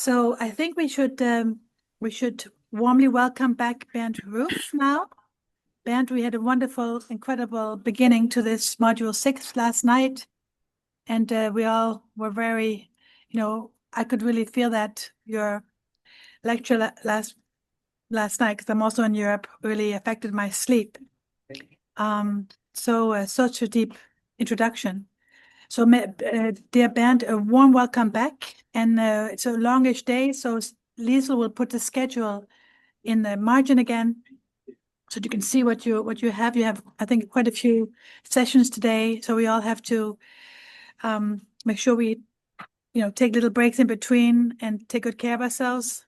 So I think we should warmly welcome back Bernd Roof now. Bernd, we had a wonderful, incredible beginning to this Module 6 last night. And we all were very, I could really feel that your lecture last night, because I'm also in Europe, really affected my sleep. Such a deep introduction. So, dear Bernd, a warm welcome back. And it's a longish day, so Liesl will put the schedule in the margin again, so you can see what you have. You have, I think, quite a few sessions today, so we all have to make sure we, take little breaks in between and take good care of ourselves.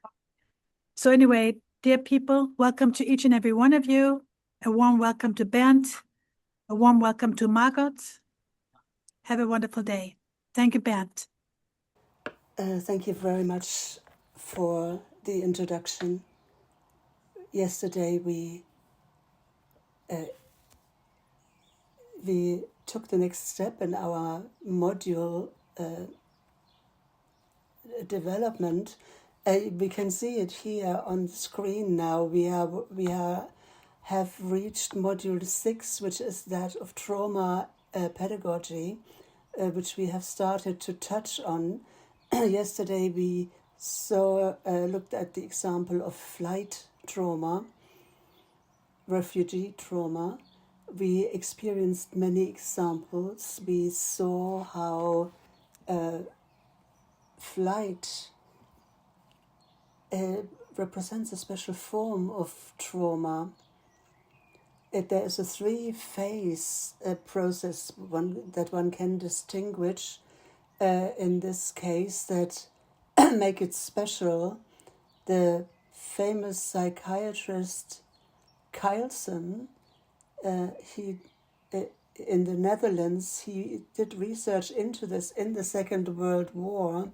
So anyway, dear people, welcome to each and every one of you. A warm welcome to Bernd. A warm welcome to Margot. Have a wonderful day. Thank you, Bernd. Thank you very much for the introduction. Yesterday we took the next step in our module development. We can see it here on the screen now. We have reached Module 6, which is that of trauma pedagogy, which we have started to touch on. Yesterday we looked at the example of flight trauma, refugee trauma. We experienced many examples. We saw how flight represents a special form of trauma. There is a three-phase process that one can distinguish in this case that make it special. The famous psychiatrist Kairos, he in the Netherlands, he did research into this in the Second World War,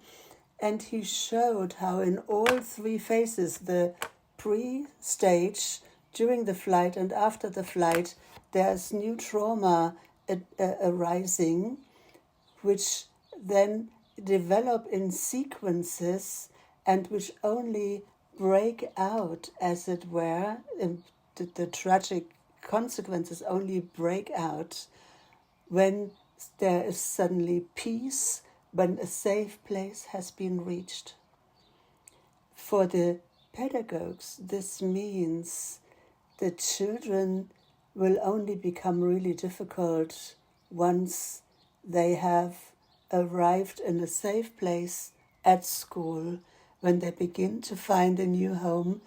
and he showed how in all three phases, the pre-stage, during the flight and after the flight, there's new trauma arising, which then develop in sequences and which only break out, as it were, the tragic consequences only break out when there is suddenly peace, when a safe place has been reached. For the pedagogues, this means the children will only become really difficult once they have arrived in a safe place at school, when they begin to find a new home,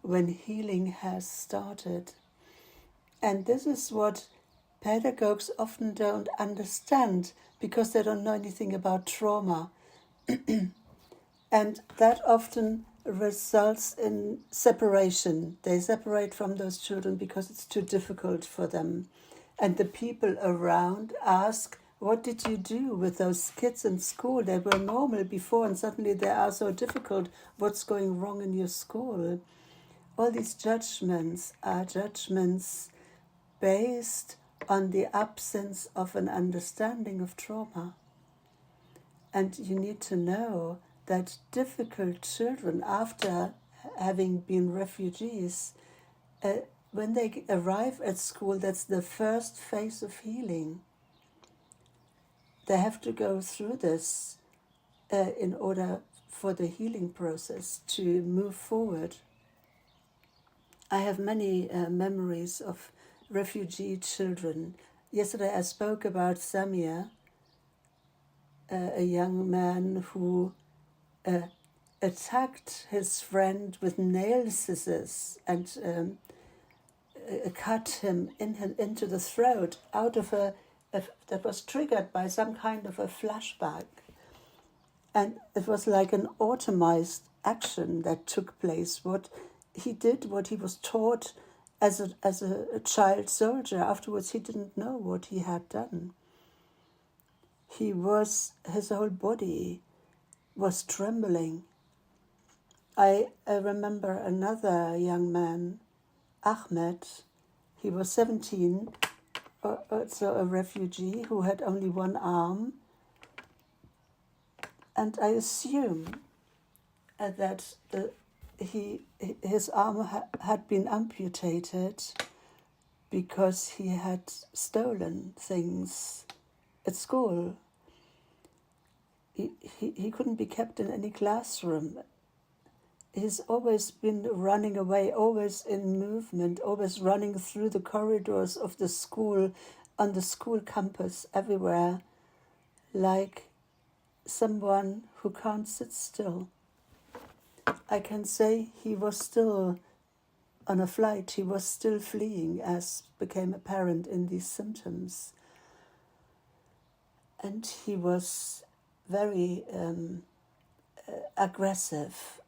when healing has started. And this is what pedagogues often don't understand, because they don't know anything about trauma. And that often results in separation. They separate from those children because it's too difficult for them. And the people around ask, what did you do with those kids in school? They were normal before and suddenly they are so difficult. What's going wrong in your school? All these judgments are judgments based on the absence of an understanding of trauma. And you need to know that difficult children, after having been refugees, when they arrive at school, that's the first phase of healing. They have to go through this in order for the healing process to move forward. I have many memories of refugee children. Yesterday I spoke about Samir, a young man who attacked his friend with nail scissors and cut him into the throat out of that was triggered by some kind of a flashback. And it was like an automized action that took place. What he did, what he was taught as a child soldier. Afterwards, he didn't know what he had done. His whole body was trembling. I remember another young man, Ahmed. He was 17, also a refugee who had only one arm. And I assume that his arm had been amputated because he had stolen things at school. He couldn't be kept in any classroom. He's always been running away, always in movement, always running through the corridors of the school, on the school campus, everywhere, like someone who can't sit still. I can say he was still on a flight, he was still fleeing, as became apparent in these symptoms. And he was very aggressive.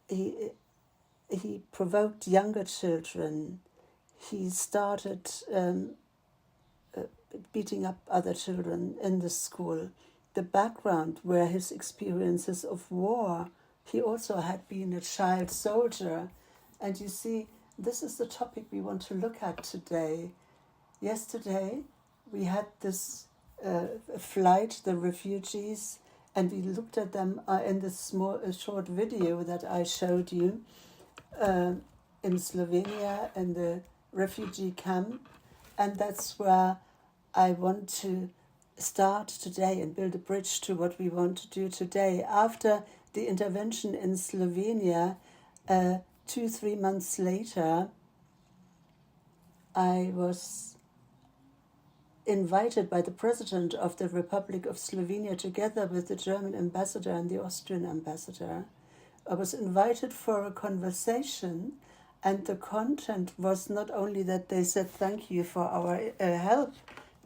He provoked younger children. He started beating up other children in the school. The background were his experiences of war. He also had been a child soldier. And you see, this is the topic we want to look at today. Yesterday, we had this flight, the refugees, and we looked at them in this short video that I showed you in Slovenia, in the refugee camp. And that's where I want to start today and build a bridge to what we want to do today. After the intervention in Slovenia, 2-3 months later, I was invited by the President of the Republic of Slovenia, together with the German ambassador and the Austrian ambassador. I was invited for a conversation, and the content was not only that they said thank you for our help,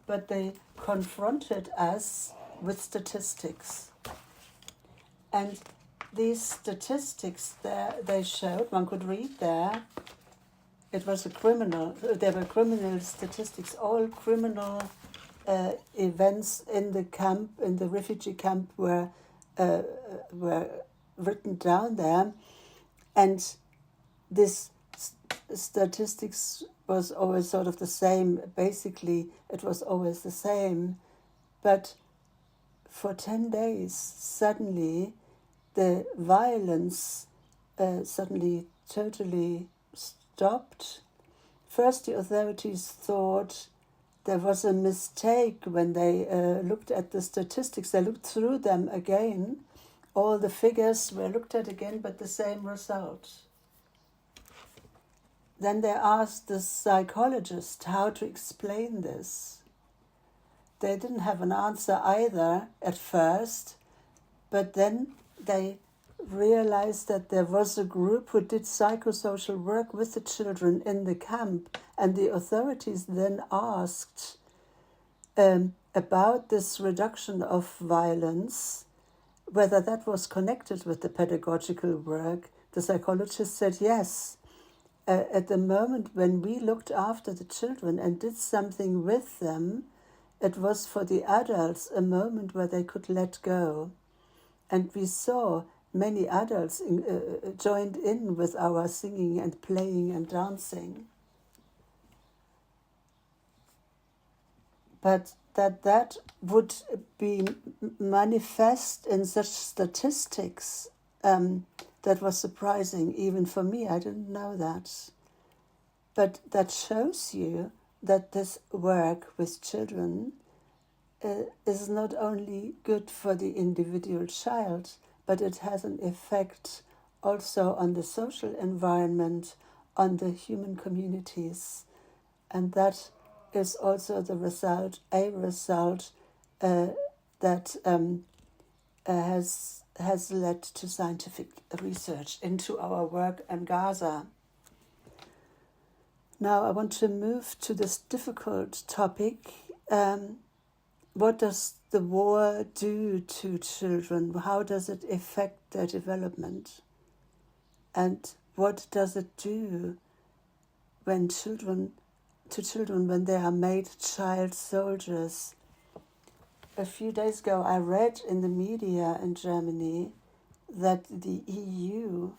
but they confronted us with statistics. And these statistics they showed, one could read there, there were criminal statistics, all criminal events in the camp, in the refugee camp, were written down there. And this statistics was always sort of the same. Basically, it was always the same. But for 10 days, suddenly, the violence suddenly totally stopped. First, the authorities thought there was a mistake when they looked at the statistics. They looked through them again. All the figures were looked at again, but the same result. Then they asked the psychologist how to explain this. They didn't have an answer either at first, but then they realized that there was a group who did psychosocial work with the children in the camp, and the authorities then asked about this reduction of violence, whether that was connected with the pedagogical work. The psychologist said yes. At the moment when we looked after the children and did something with them, it was for the adults a moment where they could let go. And we saw many adults joined in with our singing and playing and dancing. But that would be manifest in such statistics, that was surprising, even for me. I didn't know that. But that shows you that this work with children is not only good for the individual child, but it has an effect also on the social environment, on the human communities. And that is also a result that has led to scientific research into our work in Gaza. Now I want to move to this difficult topic. What does the war do to children? How does it affect their development? And what does it do when children when they are made child soldiers? A few days ago I read in the media in Germany that the EU,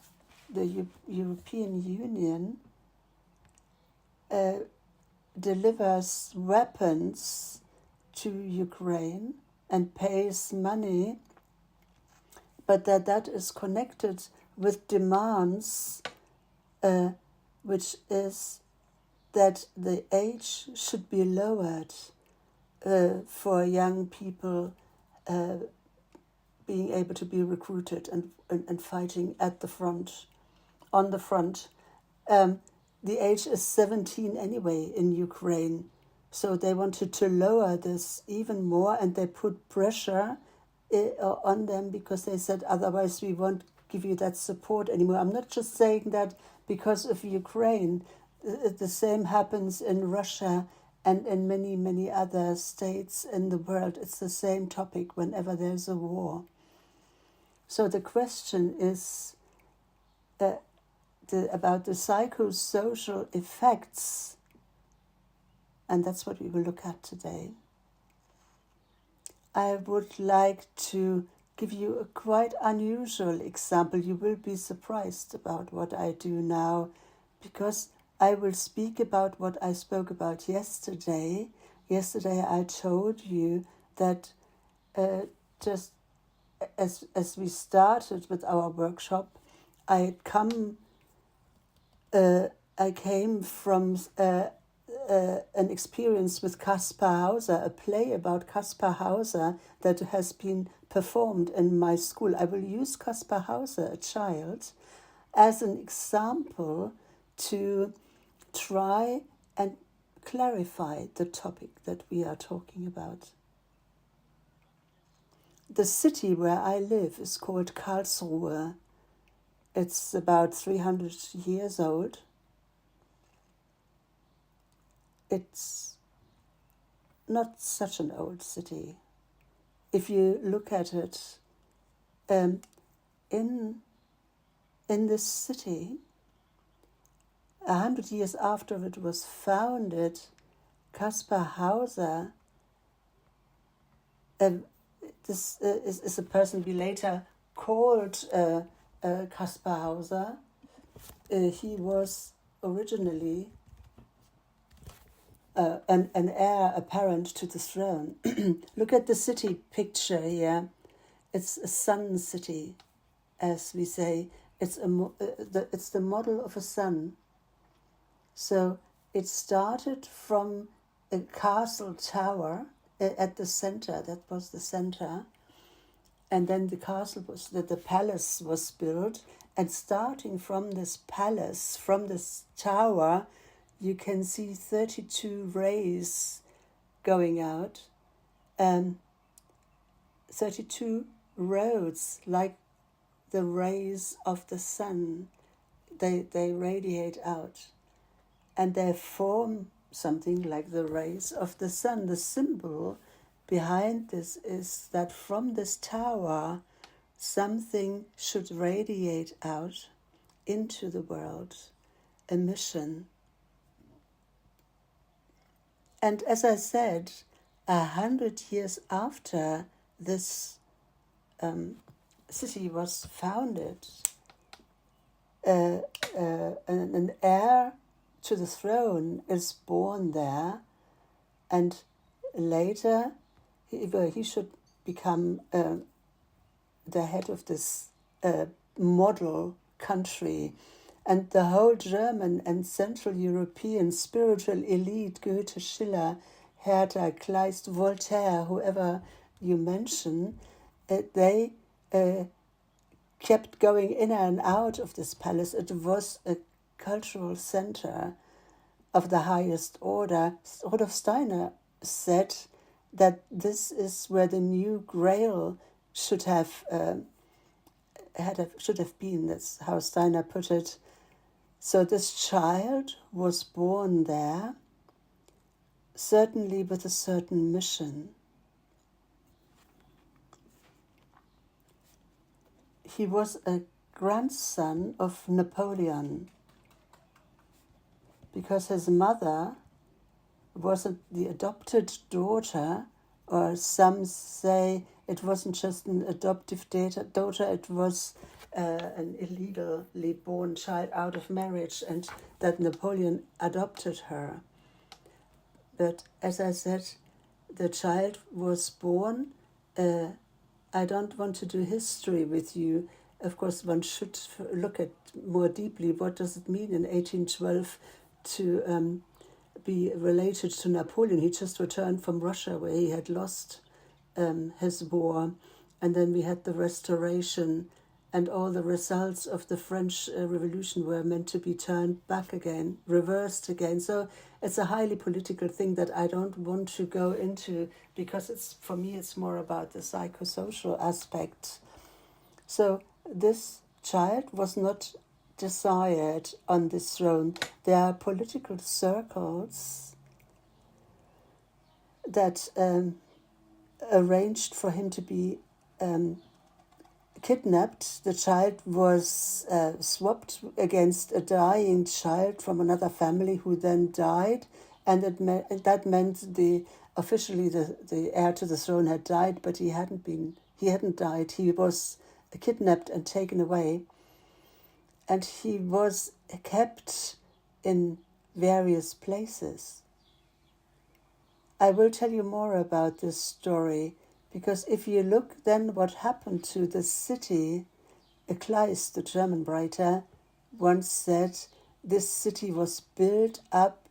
the European Union, delivers weapons to Ukraine and pays money, but that is connected with demands, which is that the age should be lowered for young people being able to be recruited and fighting at the front, on the front. The age is 17 anyway in Ukraine, so they wanted to lower this even more, and they put pressure on them because they said, otherwise we won't give you that support anymore. I'm not just saying that because of Ukraine. The same happens in Russia and in many, many other states in the world. It's the same topic whenever there's a war. So the question is about the psychosocial effects, and that's what we will look at today. I would like to give you a quite unusual example. You will be surprised about what I do now, because I will speak about what I spoke about yesterday. Yesterday I told you that just as we started with our workshop, I came from an experience with Kaspar Hauser, a play about Kaspar Hauser that has been performed in my school. I will use Kaspar Hauser, a child, as an example to try and clarify the topic that we are talking about. The city where I live is called Karlsruhe. It's about 300 years old. It's not such an old city. If you look at it, in this city, 100 years after it was founded, Kaspar Hauser, this is a person we later called Kaspar Hauser. He was originally an heir apparent to the throne. Look at the city picture here. It's a sun city, as we say. It's the model of a sun. So it started from a castle tower at the center. That was the center. And then the palace was built. And starting from this palace, from this tower, you can see 32 rays going out. 32 roads, like the rays of the sun. They radiate out. And they form something like the rays of the sun. The symbol behind this is that from this tower, something should radiate out into the world, a mission. And as I said, 100 years after this city was founded, an heir to the throne is born there, and later he should become the head of this model country. And the whole German and Central European spiritual elite, Goethe, Schiller, Herder, Kleist, Voltaire, whoever you mention, they kept going in and out of this palace. It was a cultural center of the highest order. Rudolf Steiner said that this is where the new Grail should have been. That's how Steiner put it. So this child was born there, certainly with a certain mission. He was a grandson of Napoleon, because his mother was the adopted daughter, or some say it wasn't just an adoptive daughter, it was an illegally born child out of marriage, and that Napoleon adopted her. But as I said, the child was born I don't want to do history with you. Of course, one should look at more deeply what does it mean in 1812 to be related to Napoleon. He just returned from Russia where he had lost his war, and then we had the Restoration, and all the results of the French Revolution were meant to be turned back again, reversed again. So it's a highly political thing that I don't want to go into, because for me it's more about the psychosocial aspect. So this child was not desired on this throne. There are political circles that arranged for him to be kidnapped. The child was swapped against a dying child from another family who then died, and that meant officially the heir to the throne had died, but he hadn't died. He was kidnapped and taken away, and he was kept in various places. I will tell you more about this story, because if you look then what happened to the city, Kleist, the German writer, once said this city was built up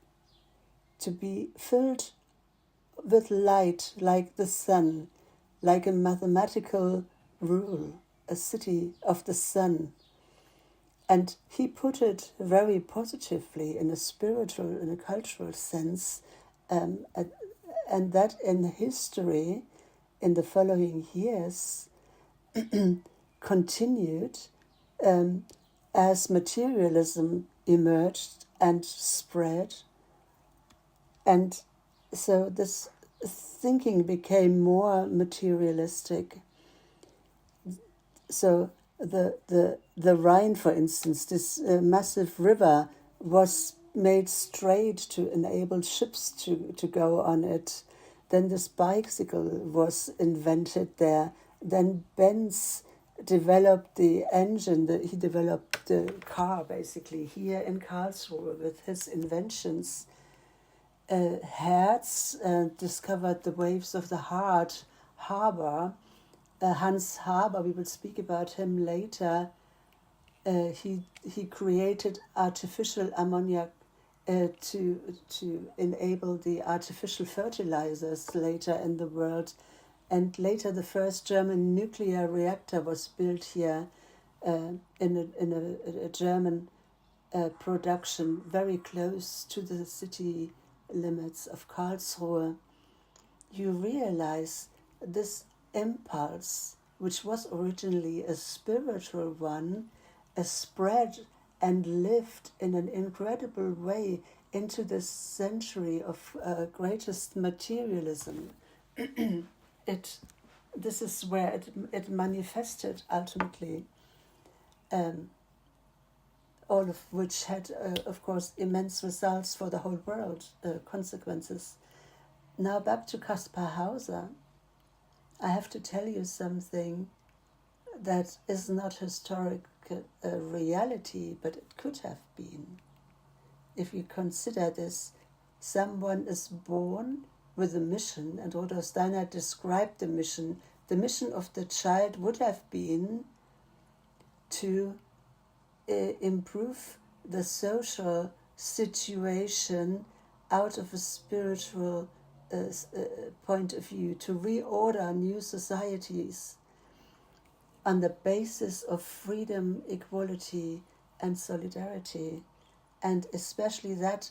to be filled with light like the sun, like a mathematical rule, a city of the sun. And he put it very positively in a spiritual, in a cultural sense, and that in history, in the following years, continued as materialism emerged and spread. And so this thinking became more materialistic. So the Rhine, for instance, this massive river, was made straight to enable ships to go on it. Then this bicycle was invented there. Then Benz developed the engine. He developed the car, basically, here in Karlsruhe with his inventions. Hertz discovered the waves of the heart, Haber. Hans Haber, we will speak about him later. He created artificial ammonia to enable the artificial fertilizers later in the world. And later the first German nuclear reactor was built here in a German production very close to the city limits of Karlsruhe. You realize this impulse, which was originally a spiritual one, spread and lived in an incredible way into this century of greatest materialism. This is where it manifested ultimately, all of which had, of course, immense results for the whole world, consequences. Now back to Caspar Hauser. I have to tell you something that is not historic reality, but it could have been. If you consider this, someone is born with a mission, and Rudolf Steiner described the mission. The mission of the child would have been to improve the social situation out of a spiritual point of view, to reorder new societies on the basis of freedom, equality, and solidarity. And especially that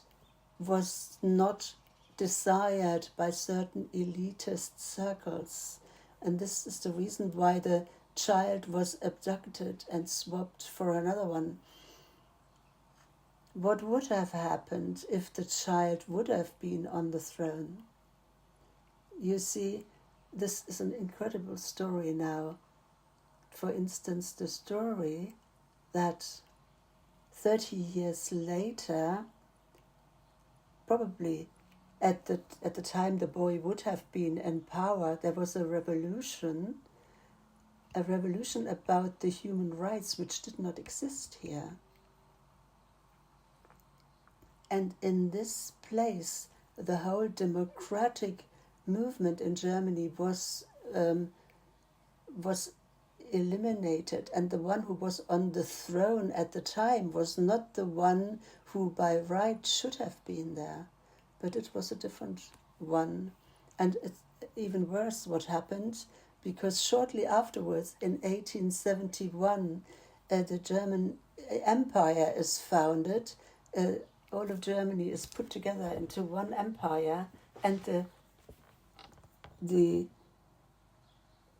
was not desired by certain elitist circles. And this is the reason why the child was abducted and swapped for another one. What would have happened if the child would have been on the throne? You see, this is an incredible story now. For instance, the story that 30 years later, probably at the time the boy would have been in power, there was a revolution about the human rights which did not exist here. And in this place, the whole democratic movement in Germany was was eliminated, and the one who was on the throne at the time was not the one who by right should have been there, but it was a different one. And it's even worse what happened, because shortly afterwards, in 1871, the German Empire is founded. All of Germany is put together into one empire, and the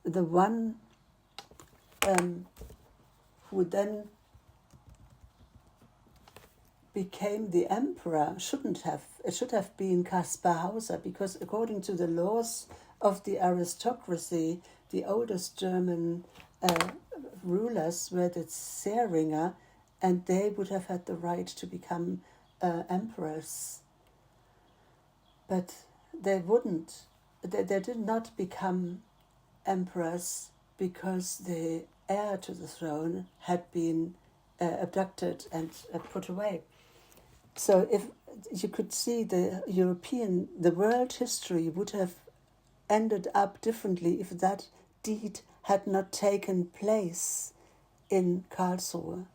one who then became the emperor should have been Caspar Hauser, because according to the laws of the aristocracy, the oldest German rulers were the Zähringer, and they would have had the right to become emperors. But they wouldn't. They did not become emperors because the heir to the throne had been abducted and put away. So if you could see, the world history would have ended up differently if that deed had not taken place in Karlsruhe.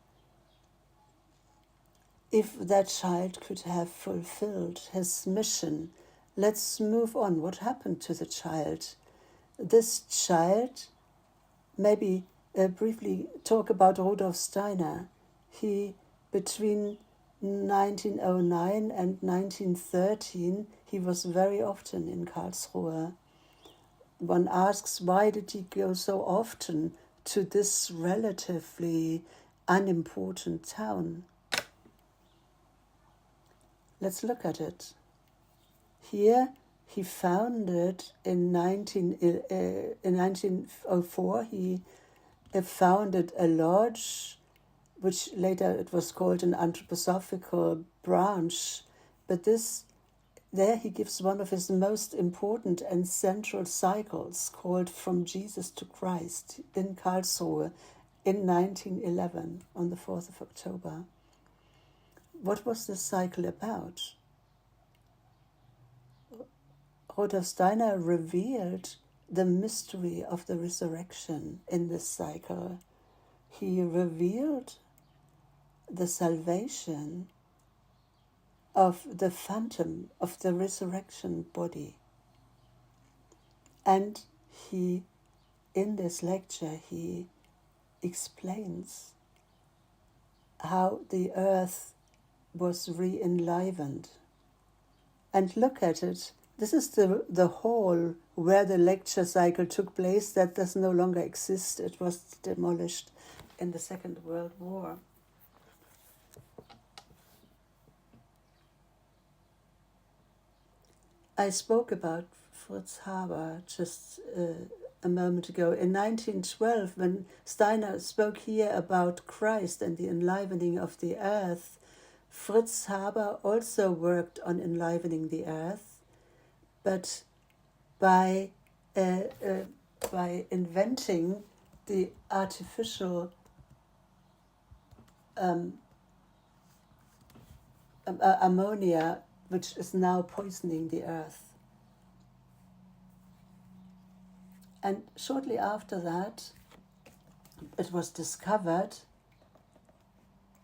If that child could have fulfilled his mission. Let's move on. What happened to the child? This child, maybe briefly talk about Rudolf Steiner. He, between 1909 and 1913, he was very often in Karlsruhe. One asks, why did he go so often to this relatively unimportant town? Let's look at it. Here, he founded in 1904, he founded a lodge, which later it was called an anthroposophical branch. But there he gives one of his most important and central cycles, called From Jesus to Christ, in Karlsruhe in 1911, on the 4th of October. What was this cycle about? Rudolf Steiner revealed the mystery of the resurrection in this cycle. He revealed the salvation of the phantom of the resurrection body. And in this lecture, he explains how the earth was re-enlivened. And look at it. This is the hall where the lecture cycle took place. That does no longer exist. It was demolished in the Second World War. I spoke about Fritz Haber just a moment ago. In 1912, when Steiner spoke here about Christ and the enlivening of the earth, Fritz Haber also worked on enlivening the earth, but by inventing the artificial ammonia, which is now poisoning the earth. And shortly after that, it was discovered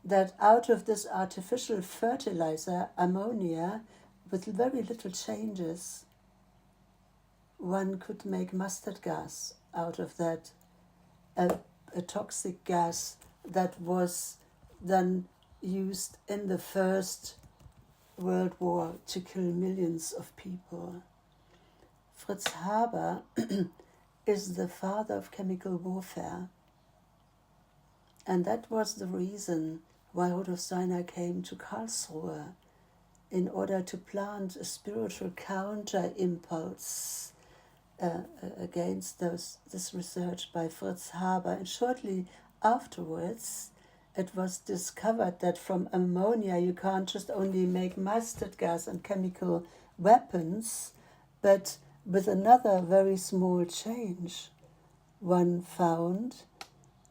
that out of this artificial fertilizer, ammonia, with very little changes, one could make mustard gas out of that, a toxic gas that was then used in the First World War to kill millions of people. Fritz Haber is the father of chemical warfare. And that was the reason why Rudolf Steiner came to Karlsruhe, in order to plant a spiritual counter-impulse against this research by Fritz Haber. And shortly afterwards, it was discovered that from ammonia you can't just only make mustard gas and chemical weapons, but with another very small change, one found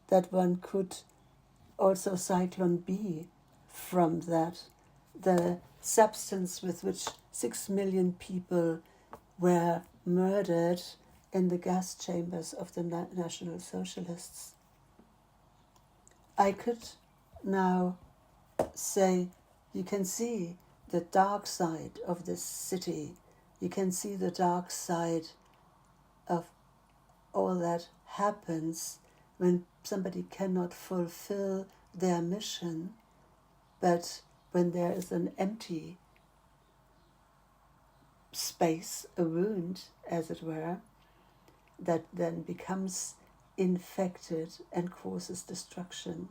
that one could also Cyclone B from that, the substance with which 6 million people were murdered in the gas chambers of the National Socialists. I could now say, you can see the dark side of this city. You can see the dark side of all that happens when somebody cannot fulfill their mission, but when there is an empty space, a wound, as it were, that then becomes infected and causes destruction.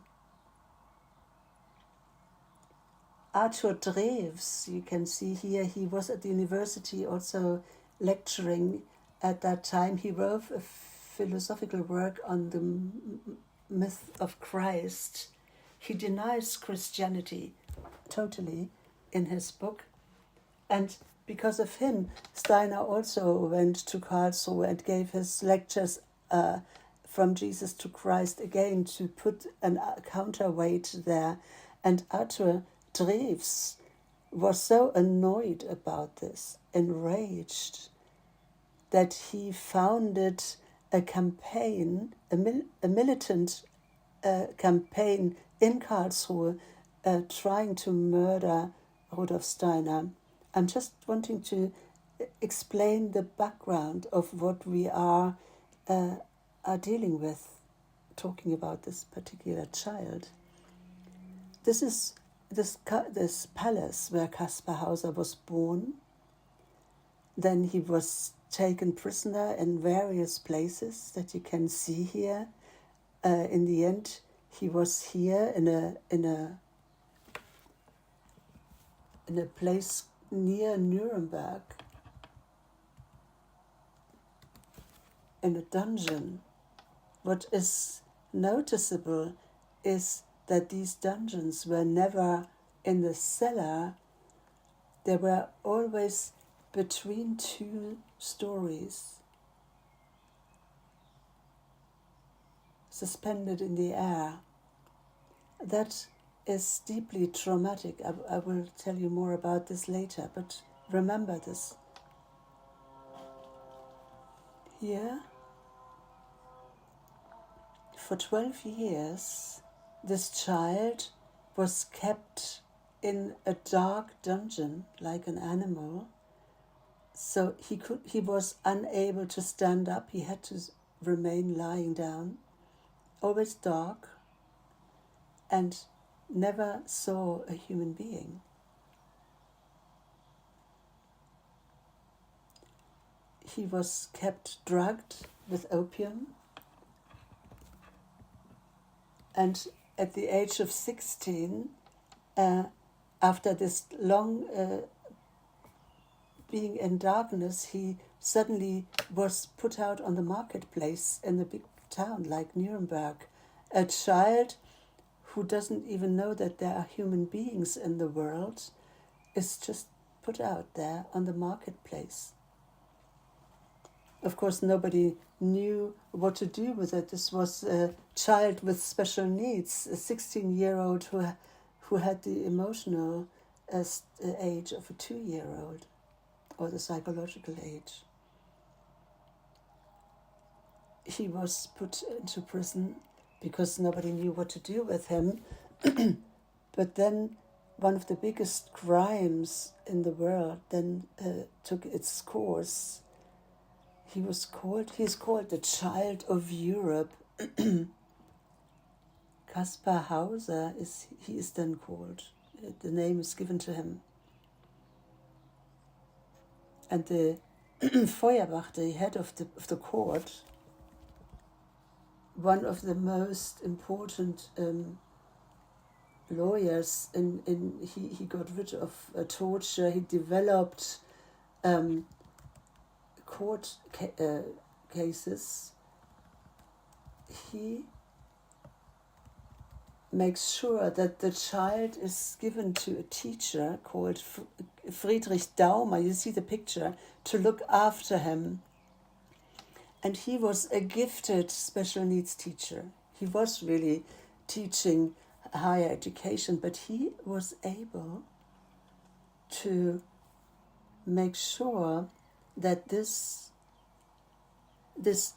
Arthur Dreves, you can see here, he was at the university also lecturing at that time. He wrote a philosophical work on the myth of Christ. He denies Christianity totally in his book. And because of him, Steiner also went to Karlsruhe and gave his lectures from Jesus to Christ again to put a counterweight there. And Arthur Dreves was so annoyed about this, enraged, that he founded a campaign, a militant campaign in Karlsruhe, trying to murder Rudolf Steiner. I'm just wanting to explain the background of what we are dealing with, talking about this particular child. This is this palace where Caspar Hauser was born. Then he was taken prisoner in various places that you can see here. In the end, he was here in a place near Nuremberg, in a dungeon. What is noticeable is that these dungeons were never in the cellar. They were always between two stories, suspended in the air. That is deeply traumatic. I will tell you more about this later, but remember this. Here, for 12 years, this child was kept in a dark dungeon like an animal. So he was unable to stand up. He had to remain lying down, always dark, and never saw a human being. He was kept drugged with opium, and at the age of 16, after this long being in darkness, he suddenly was put out on the marketplace in a big town like Nuremberg. A child who doesn't even know that there are human beings in the world is just put out there on the marketplace. Of course, nobody knew what to do with it. This was a child with special needs, a 16-year-old who had the emotional age of a 2-year-old, or the psychological age. He was put into prison because nobody knew what to do with him. But then one of the biggest crimes in the world then took its course. He's called the Child of Europe. Caspar Hauser is then called. The name is given to him. And the Feuerbach, the head of the court, one of the most important lawyers, he got rid of torture. He developed court cases. He makes sure that the child is given to a teacher called Friedrich Daumer. You see the picture, to look after him. And he was a gifted special needs teacher. He was really teaching higher education, but he was able to make sure that this this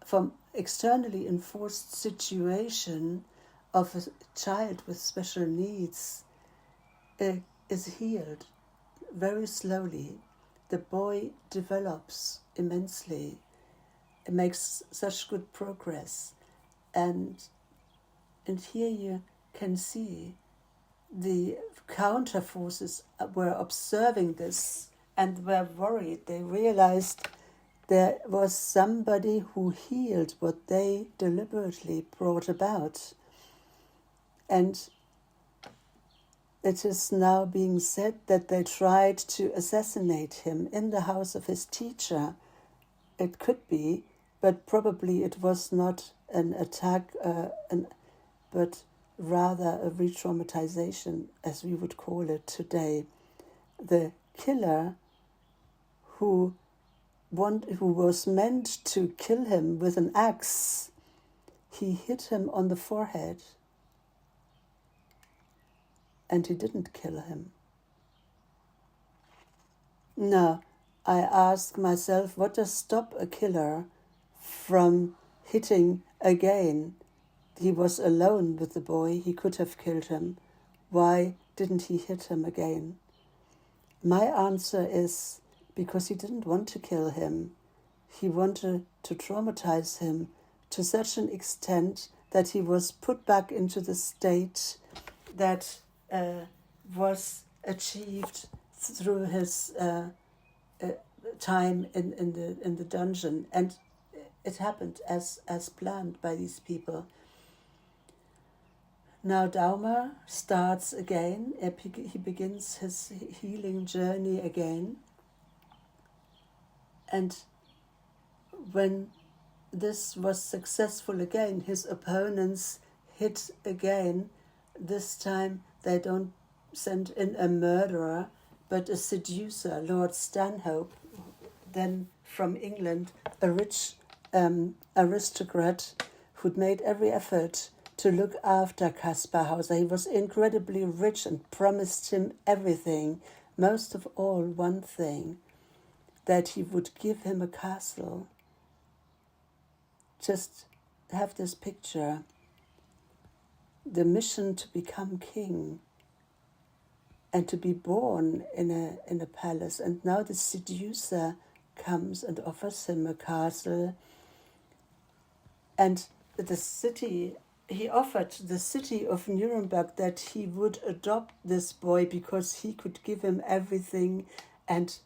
from externally enforced situation of a child with special needs is healed very slowly. The boy develops immensely. It makes such good progress. And here you can see the counter forces were observing this and were worried. They realized there was somebody who healed what they deliberately brought about. And it is now being said that they tried to assassinate him in the house of his teacher. It could be, but probably it was not an attack, but rather a re-traumatization, as we would call it today. The killer who was meant to kill him with an axe, he hit him on the forehead, and he didn't kill him. Now, I ask myself, what does stop a killer from hitting again? He was alone with the boy. He could have killed him. Why didn't he hit him again? My answer is because he didn't want to kill him. He wanted to traumatize him to such an extent that he was put back into the state that was achieved through his time in the dungeon, and it happened as planned by these people. Now Dauma starts again. He begins his healing journey again, and when this was successful again, his opponents hit again. This time they don't send in a murderer, but a seducer, Lord Stanhope, then from England, a rich aristocrat who'd made every effort to look after Caspar Hauser. He was incredibly rich and promised him everything, most of all one thing, that he would give him a castle. Just have this picture. The mission to become king and to be born in a palace. And now the seducer comes and offers him a castle. And he offered the city of Nuremberg that he would adopt this boy because he could give him everything and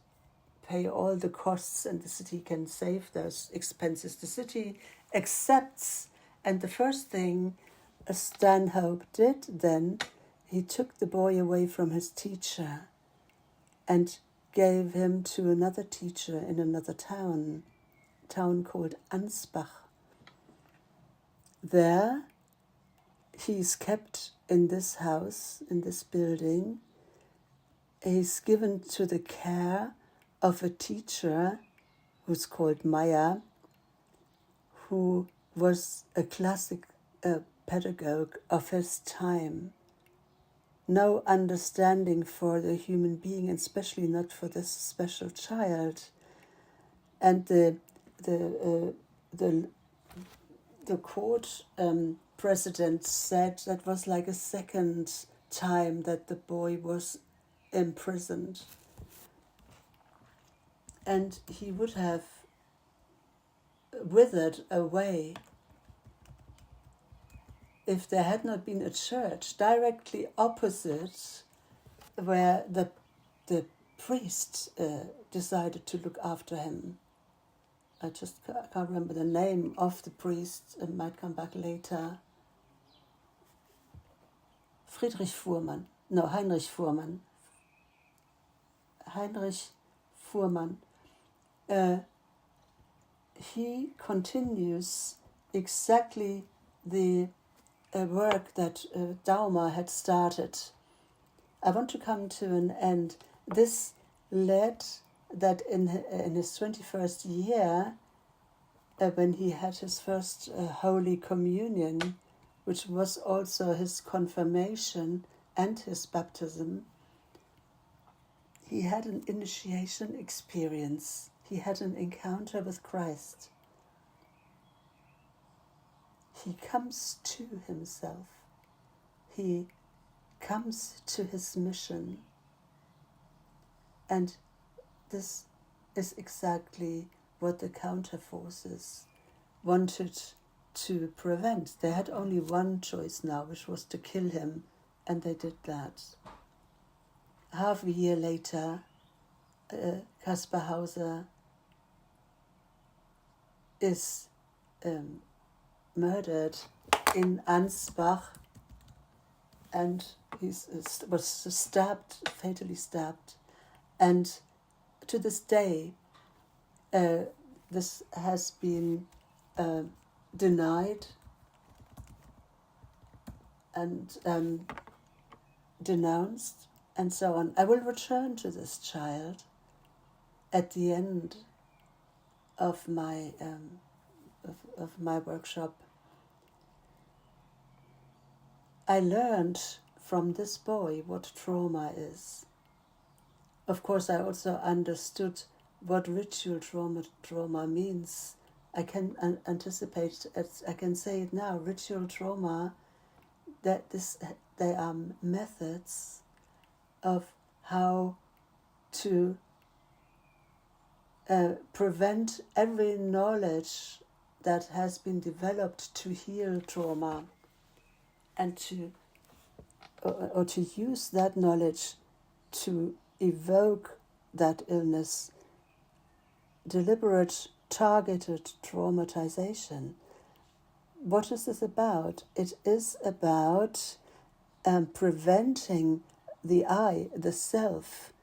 pay all the costs, and the city can save those expenses. The city accepts, and the first thing Stanhope did then, he took the boy away from his teacher and gave him to another teacher in another town called Ansbach. There he's kept in this house, in this building. He's given to the care of a teacher who's called Meyer, who was a classic pedagogue of his time. No understanding for the human being, and especially not for this special child. And the court president said that was like a second time that the boy was imprisoned. And he would have withered away if there had not been a church directly opposite where the priest decided to look after him. I just can't remember the name of the priest. It might come back later. Heinrich Fuhrmann. Heinrich Fuhrmann. He continues exactly the work that Dauma had started. I want to come to an end. This led that in his 21st year, when he had his first Holy Communion, which was also his confirmation and his baptism, he had an initiation experience. he had an encounter with Christ. He comes to himself. He comes to his mission. And this is exactly what the counterforces wanted to prevent. They had only one choice now, which was to kill him, and they did that. Half a year later, Caspar Hauser is murdered in Ansbach, and he was stabbed, fatally stabbed. And to this day, this has been denied and denounced and so on. I will return to this child at the end of my of my workshop. I learned from this boy what trauma is. Of course, I also understood what ritual trauma means. I can anticipate it. I can say it now. Ritual trauma, they are methods of how to prevent every knowledge that has been developed to heal trauma, and to use that knowledge to evoke that illness. Deliberate, targeted traumatization. What is this about? It is about preventing the I, the self,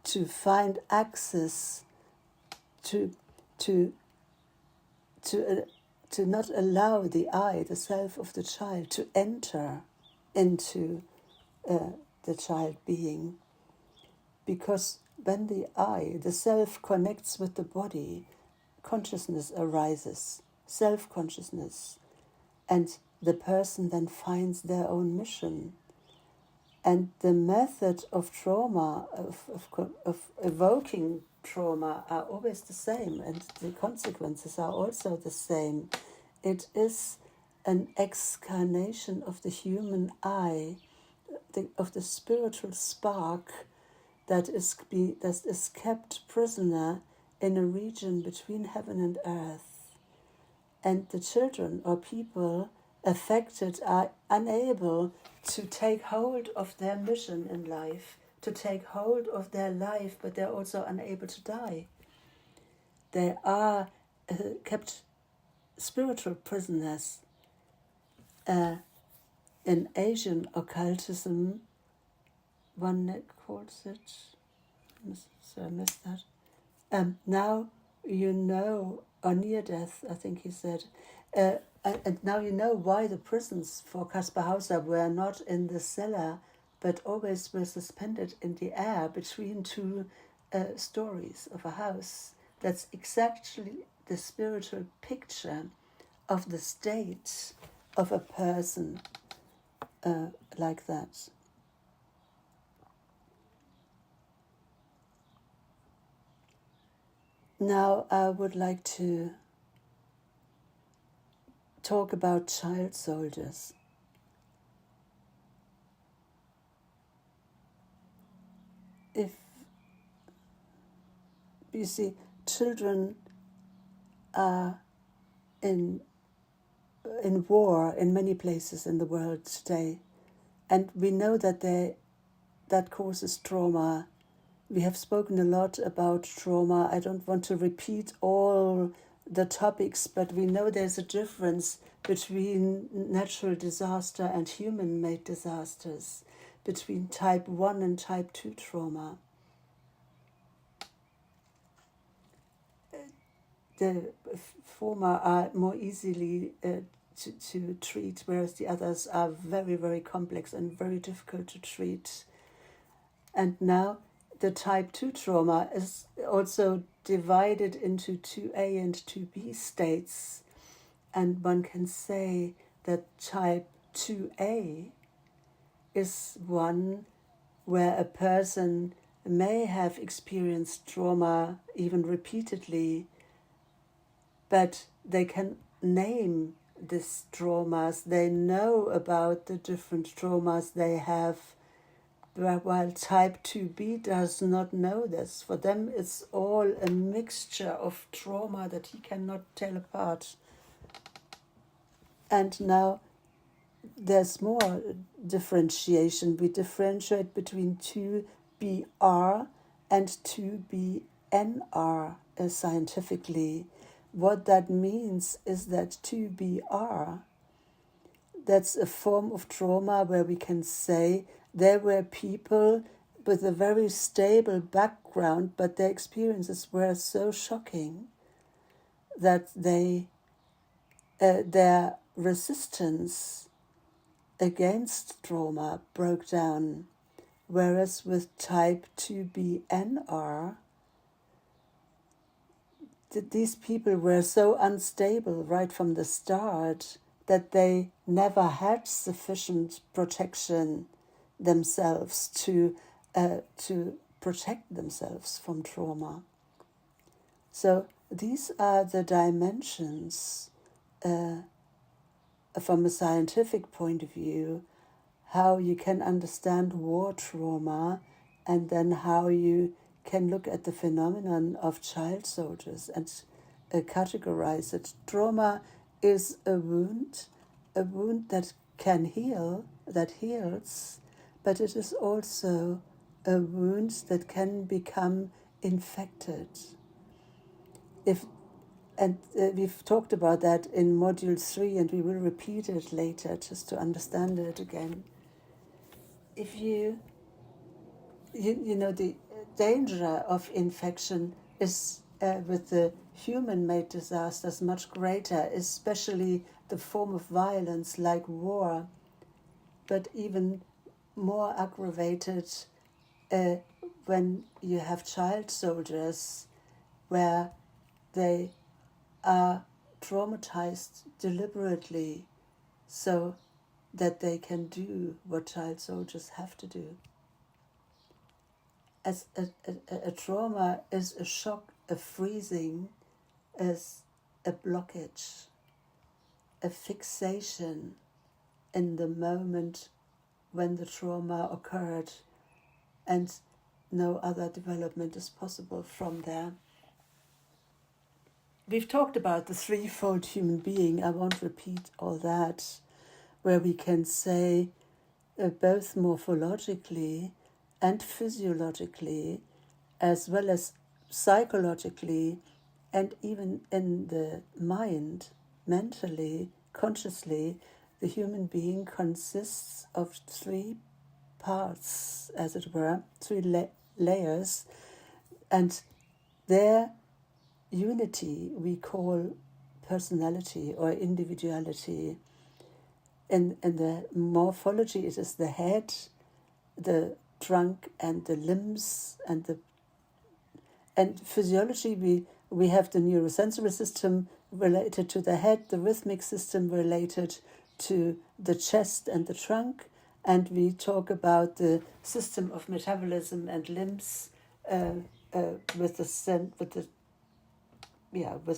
to find access to not allow the I, the self of the child, to enter into the child being. Because when the I, the self, connects with the body, consciousness arises, self-consciousness, and the person then finds their own mission. And the method of trauma, of evoking trauma, are always the same, and the consequences are also the same. It is an excarnation of the human I, of the spiritual spark that is kept prisoner in a region between heaven and earth. And the children or people affected are unable to take hold of their mission in life, to take hold of their life, but they're also unable to die. They are kept spiritual prisoners. In Asian occultism, one calls it, so I missed that. Now you know, or near death, I think he said, and now you know why the prisons for Caspar Hauser were not in the cellar, but always were suspended in the air between two stories of a house. That's exactly the spiritual picture of the state of a person like that. Now I would like to talk about child soldiers. If you see, children are in war in many places in the world today, and we know that that causes trauma. We have spoken a lot about trauma. I don't want to repeat all the topics, but we know there's a difference between natural disaster and human-made disasters, between type 1 and type 2 trauma. The former are more easily to treat, whereas the others are very, very complex and very difficult to treat. And now the type 2 trauma is also divided into 2A and 2B states. And one can say that type 2A is one where a person may have experienced trauma even repeatedly, but they can name these traumas. They know about the different traumas they have, while type 2b does not know this. For them, it's all a mixture of trauma that he cannot tell apart. And now there's more differentiation. We differentiate between 2BR and 2BNR scientifically. What that means is that 2BR, that's a form of trauma where we can say there were people with a very stable background, but their experiences were so shocking that their resistance against trauma broke down. Whereas with type 2BNR, these people were so unstable right from the start that they never had sufficient protection themselves to protect themselves from trauma. So these are the dimensions from a scientific point of view, how you can understand war trauma, and then how you can look at the phenomenon of child soldiers and categorize it. Trauma is a wound that can heal, that heals, but it is also a wound that can become infected. We've talked about that in Module 3, and we will repeat it later just to understand it again. If you know, the danger of infection is with the human-made disasters much greater, especially the form of violence like war, but even more aggravated when you have child soldiers where they are traumatized deliberately so that they can do what child soldiers have to do. As a trauma is a shock, a freezing, is a blockage, a fixation in the moment when the trauma occurred, and no other development is possible from there. We've talked about the threefold human being. I won't repeat all that, where we can say both morphologically and physiologically, as well as psychologically, and even in the mind, mentally, consciously, the human being consists of three parts, as it were, three layers, and their unity we call personality or individuality. In the morphology, it is the head, the trunk, and the limbs, and physiology. We have the neurosensory system related to the head, the rhythmic system related to the chest and the trunk, and we talk about the system of metabolism and limbs with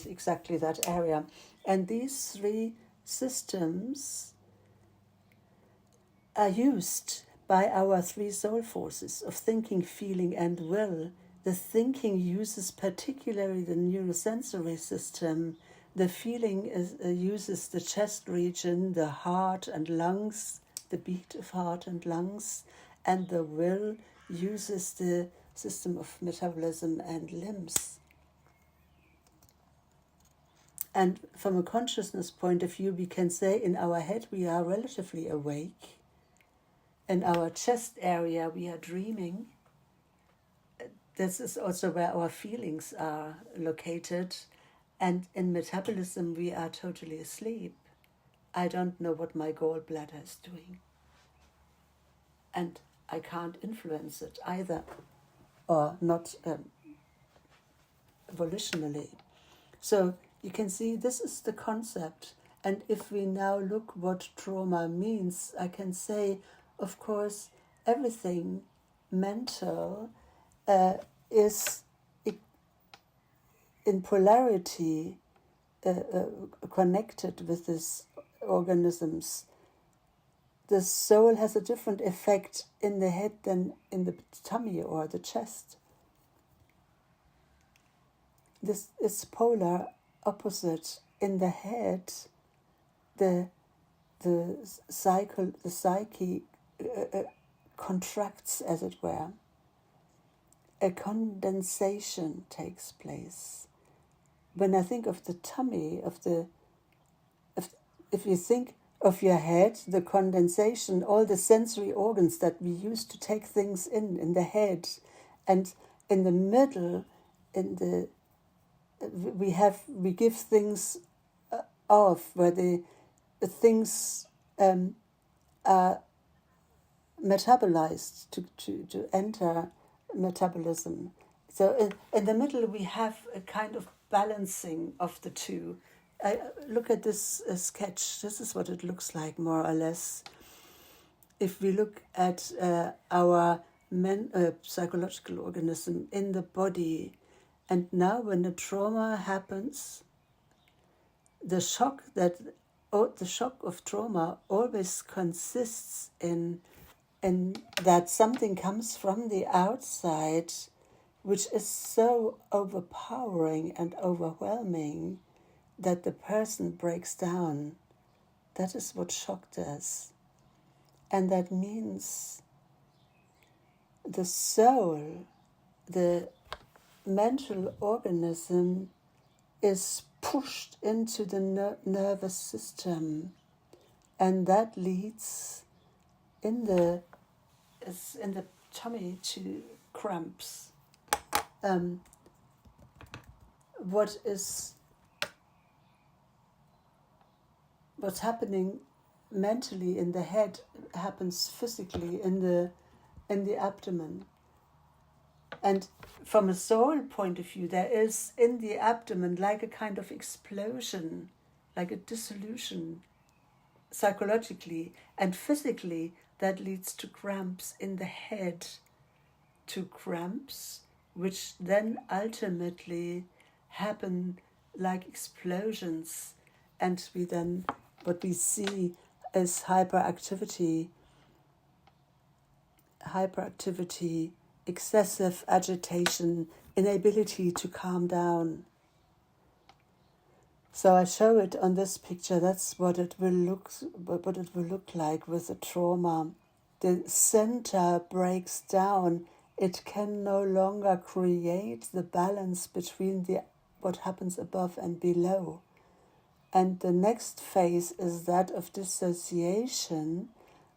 exactly that area. And these three systems are used by our three soul forces of thinking, feeling, and will. The thinking uses particularly the neurosensory system. The feeling uses the chest region, the heart and lungs, the beat of heart and lungs, and the will uses the system of metabolism and limbs. And from a consciousness point of view, we can say in our head we are relatively awake. In our chest area we are dreaming. This is also where our feelings are located. And in metabolism we are totally asleep. I don't know what my gallbladder is doing. And I can't influence it either, or not volitionally. So you can see this is the concept. And if we now look what trauma means, I can say, of course, everything mental is in polarity connected with these organisms. The soul has a different effect in the head than in the tummy or the chest. This is polar opposite. In the head, the psyche contracts, as it were. A condensation takes place. When I think of the tummy, if you think of your head, the condensation, all the sensory organs that we use to take things in the head, and in the middle, we give things off, where the things are metabolized to enter metabolism. So in the middle we have a kind of balancing of the two. Look at this sketch. This is what it looks like, more or less. If we look at our psychological organism in the body, and now when a trauma happens, the shock of trauma always consists in that something comes from the outside, which is so overpowering and overwhelming that the person breaks down. That is what shock does. And that means the soul, the mental organism, is pushed into the nervous system, and that leads in the tummy to cramps. What's happening mentally in the head happens physically in the abdomen. And from a soul point of view, there is in the abdomen like a kind of explosion, like a dissolution, psychologically and physically, that leads to cramps in the head, to cramps which then ultimately happen like explosions, and what we see is hyperactivity, excessive agitation, inability to calm down. So I show it on this picture. That's what it will look like with a trauma. The center breaks down. It can no longer create the balance between what happens above and below. And the next phase is that of dissociation,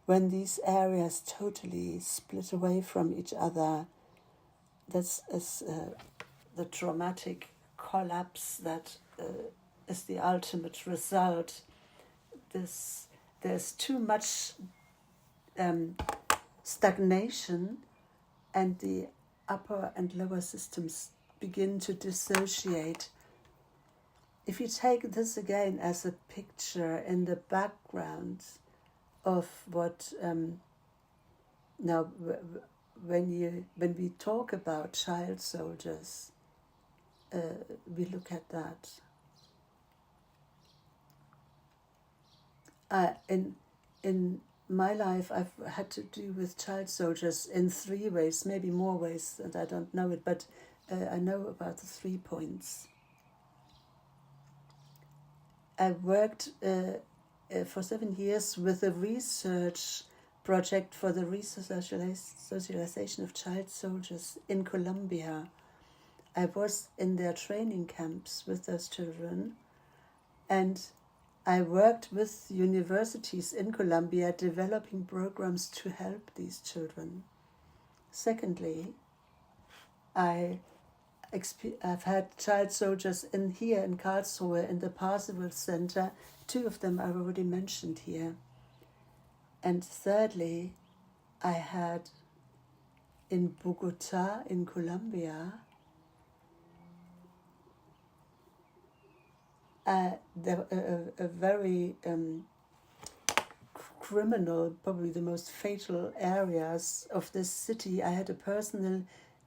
when these areas totally split away from each other. That's the traumatic collapse that is the ultimate result. There's too much stagnation, and the upper and lower systems begin to dissociate. If you take this again as a picture in the background of what now when we talk about child soldiers, we look at that. In my life, I've had to do with child soldiers in 3 ways, maybe more ways, and I don't know it, but I know about the 3 points. I worked for 7 years with a research project for the resocialization of child soldiers in Colombia. I was in their training camps with those children, and I worked with universities in Colombia developing programs to help these children. Secondly, I've had child soldiers here in Karlsruhe in the Parsifal Center. 2 of them I already mentioned here. And thirdly, I had in Bogota in Colombia a very criminal, probably the most fatal areas of this city. I had a personal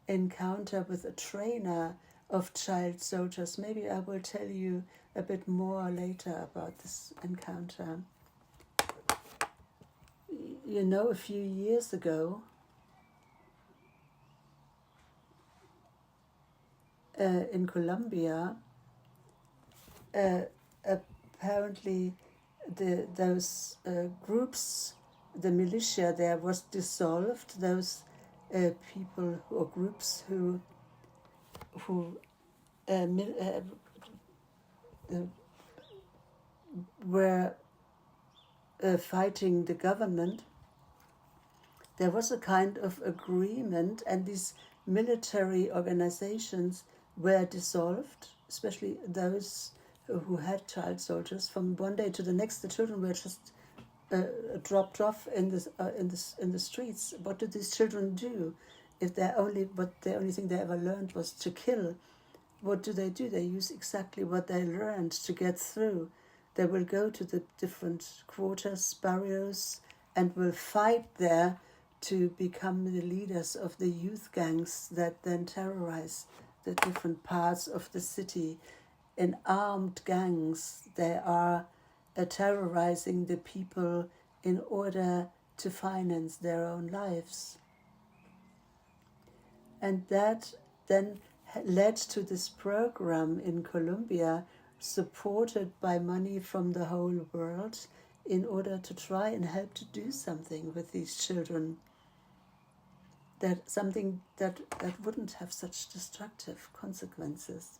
encounter with a trainer of child soldiers. Maybe I will tell you a bit more later about this encounter. You know, a few years ago, in Colombia, apparently those groups, the militia there was dissolved. Those people or groups who were fighting the government. There was a kind of agreement, and these military organizations were dissolved, especially those who had child soldiers. From one day to the next, the children were just dropped off in the streets. What do these children do? If the only thing they ever learned was to kill, what do? They use exactly what they learned to get through. They will go to the different quarters, barrios, and will fight there to become the leaders of the youth gangs that then terrorize the different parts of the city. In armed gangs, they are terrorizing the people in order to finance their own lives. And that then led to this program in Colombia, supported by money from the whole world, in order to try and help to do something with these children. Something that wouldn't have such destructive consequences.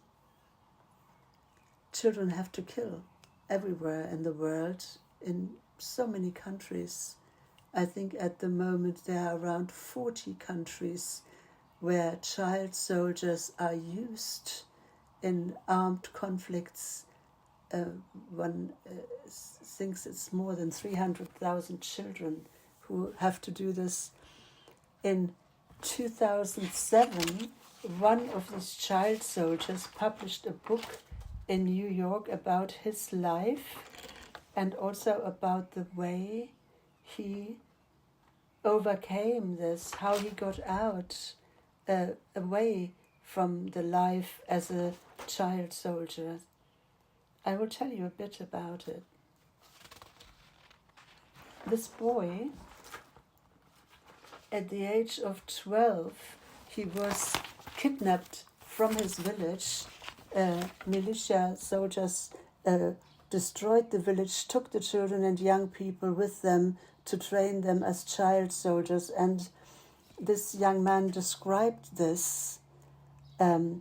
Children have to kill everywhere in the world, in so many countries. I think at the moment there are around 40 countries where child soldiers are used in armed conflicts. One thinks it's more than 300,000 children who have to do this. In 2007, one of these child soldiers published a book in New York about his life and also about the way he overcame this, how he got out away from the life as a child soldier. I will tell you a bit about it. This boy, at the age of 12, he was kidnapped from his village. Militia soldiers destroyed the village, took the children and young people with them to train them as child soldiers. And this young man described this. The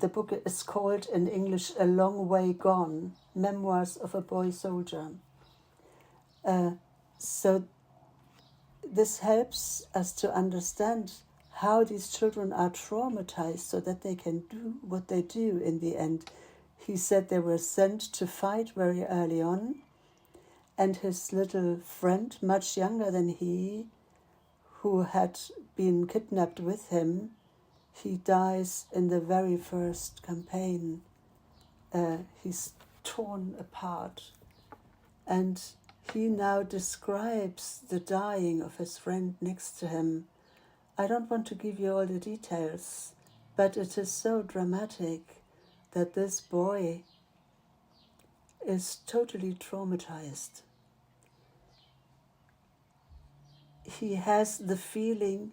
book is called in English A Long Way Gone, Memoirs of a Boy Soldier. So this helps us to understand how these children are traumatized so that they can do what they do in the end. He said they were sent to fight very early on, and his little friend, much younger than he, who had been kidnapped with him, he dies in the very first campaign. He's torn apart. And he now describes the dying of his friend next to him. I don't want to give you all the details, but it is so dramatic that this boy is totally traumatized. He has the feeling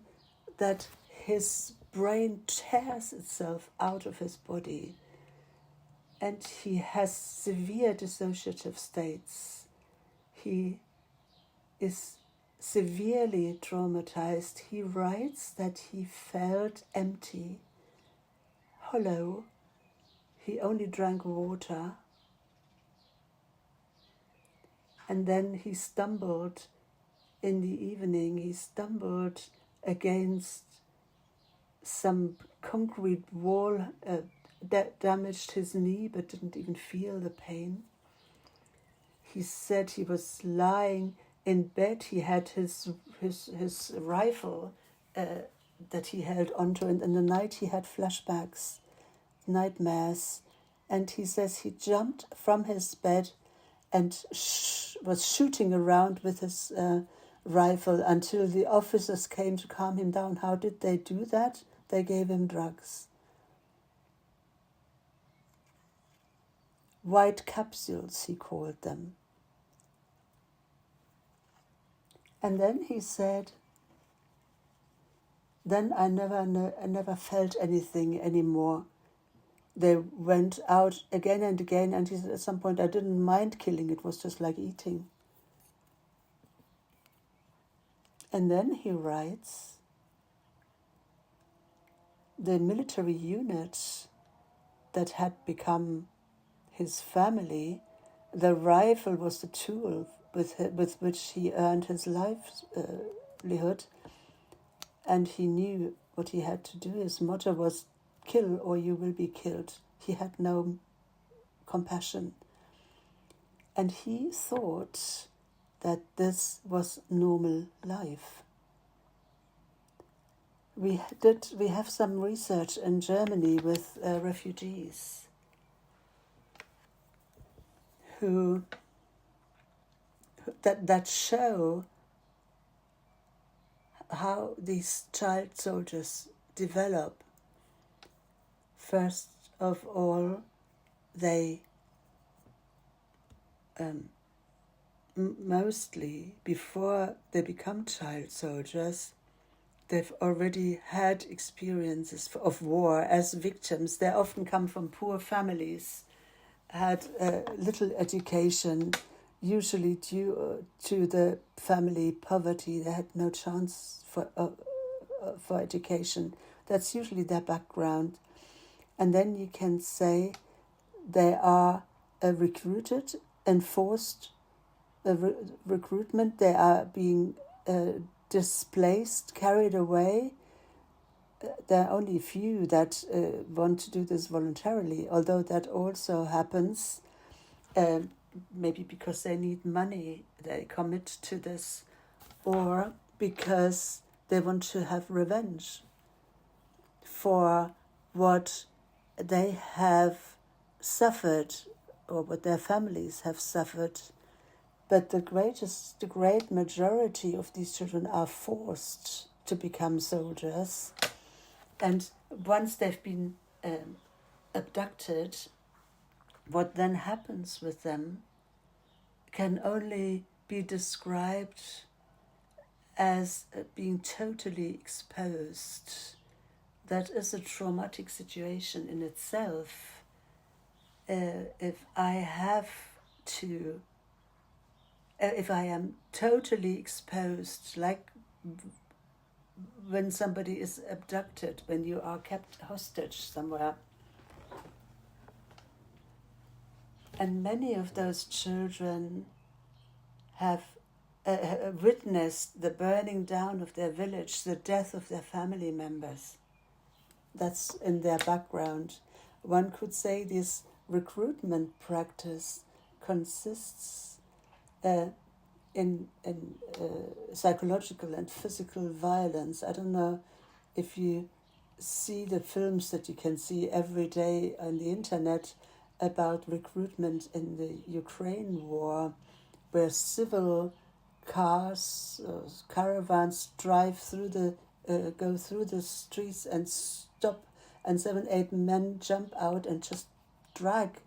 that his brain tears itself out of his body, and he has severe dissociative states. He is severely traumatized. He writes that he felt empty, hollow. He only drank water. And then he stumbled in the evening. He stumbled against some concrete wall that damaged his knee but didn't even feel the pain. He said he was lying in bed. He had his rifle that he held onto, and in the night he had flashbacks, nightmares, and he says he jumped from his bed and was shooting around with his rifle until the officers came to calm him down. How did they do that? They gave him drugs. White capsules, he called them. And then he said, then I never felt anything anymore. They went out again and again, and he said at some point, I didn't mind killing, it was just like eating. And then he writes, the military unit that had become his family, the rifle was the tool with which he earned his livelihood, and he knew what he had to do. His motto was, kill or you will be killed. He had no compassion. And he thought that this was normal life. We have some research in Germany with refugees that show how these child soldiers develop. First of all, they mostly, before they become child soldiers, they've already had experiences of war as victims. They often come from poor families, had little education, usually due to the family poverty. They had no chance for education. That's usually their background. And then you can say they are recruited, enforced recruitment. They are being displaced, carried away. There are only a few that want to do this voluntarily, although that also happens, maybe because they need money, they commit to this, or because they want to have revenge for what they have suffered or what their families have suffered. But the great majority of these children are forced to become soldiers. And once they've been abducted, what then happens with them can only be described as being totally exposed. That is a traumatic situation in itself. If I am totally exposed, like when somebody is abducted, when you are kept hostage somewhere. And many of those children have witnessed the burning down of their village, the death of their family members. That's in their background. One could say this recruitment practice consists in psychological and physical violence. I don't know if you see the films that you can see every day on the internet about recruitment in the Ukraine war, where civil cars, caravans drive through go through the streets and stop, and 7-8 men jump out and just drag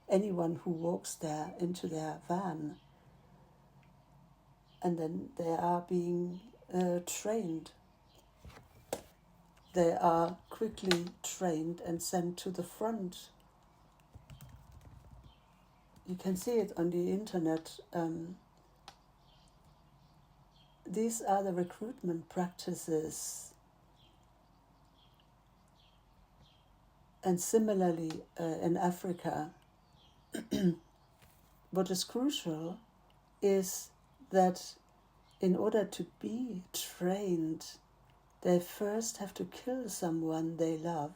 anyone who walks there into their van. And then they are being trained. They are quickly trained and sent to the front. You can see it on the internet. These are the recruitment practices. And similarly, in Africa, what is crucial is that in order to be trained, they first have to kill someone they love.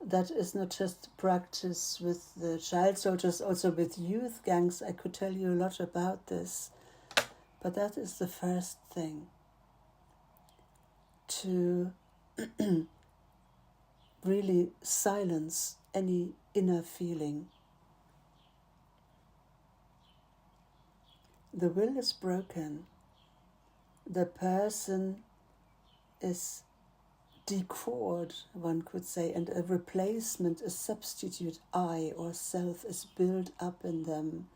That is not just practice with the child soldiers, also with youth gangs. I could tell you a lot about this. But that is the first thing. To really silence any inner feeling. the will is broken, the person is decored, one could say, and a replacement, a substitute I or self is built up in them.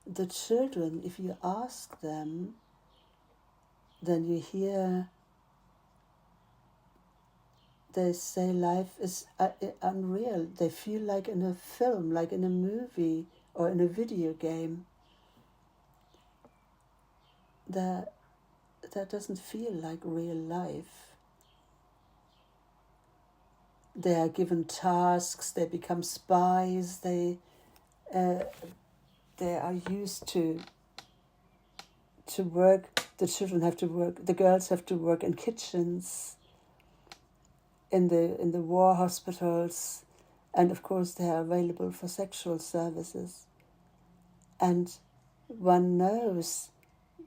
The children, if you ask them, then you hear they say life is unreal. They feel like in a film, like in a movie or in a video game. That doesn't feel like real life. They are given tasks, they become spies, they are used to work. The children have to work, the girls have to work in kitchens, in the war hospitals, and of course they are available for sexual services. And one knows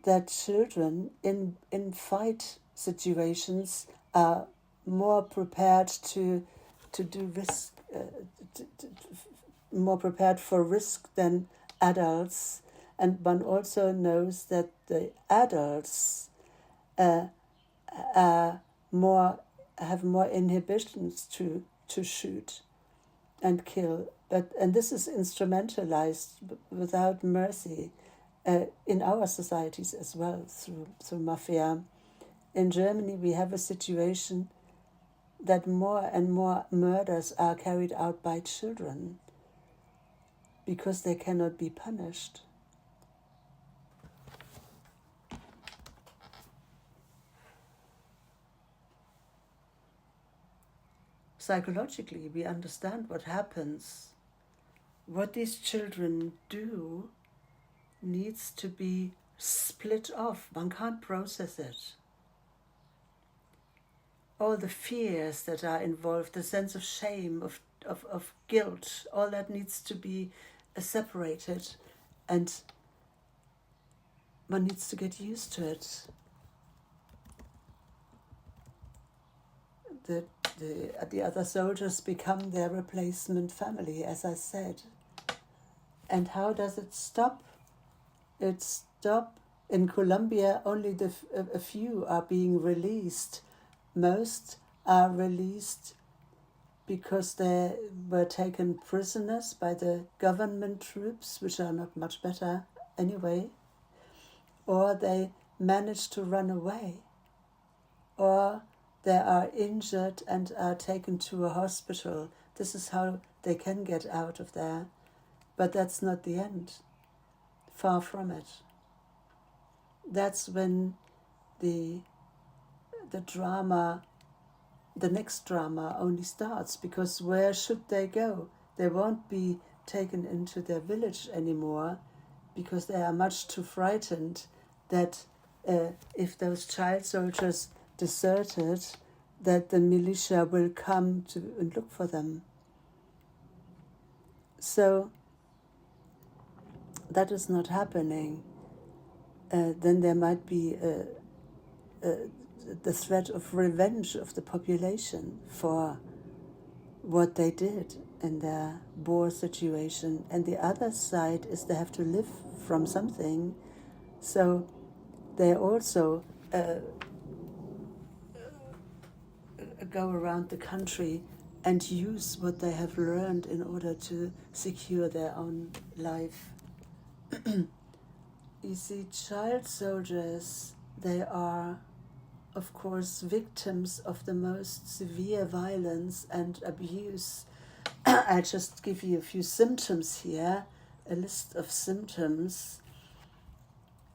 that children in fight situations are more prepared to do risk, more prepared for risk than adults. And one also knows that the adults have more inhibitions to shoot and kill. And this is instrumentalized without mercy in our societies as well through mafia. In Germany, we have a situation that more and more murders are carried out by children because they cannot be punished. Psychologically, we understand what happens. What these children do needs to be split off. One can't process it. All the fears that are involved, the sense of shame, of guilt, all that needs to be separated, and one needs to get used to it. The other soldiers become their replacement family, as I said. And how does it stop? It stops in Colombia. Only a few are being released. Most are released because they were taken prisoners by the government troops, which are not much better anyway, or they managed to run away, or they are injured and are taken to a hospital. This is how they can get out of there. But that's not the end. Far from it. That's when the drama, the next drama only starts, because where should they go? They won't be taken into their village anymore because they are much too frightened that if those child soldiers deserted, that the militia will come to and look for them. So that is not happening. Then there might be the threat of revenge of the population for what they did in their war situation. And the other side is they have to live from something. So they also go around the country and use what they have learned in order to secure their own life. You see, child soldiers, they are, of course, victims of the most severe violence and abuse. I'll just give you a few symptoms here, a list of symptoms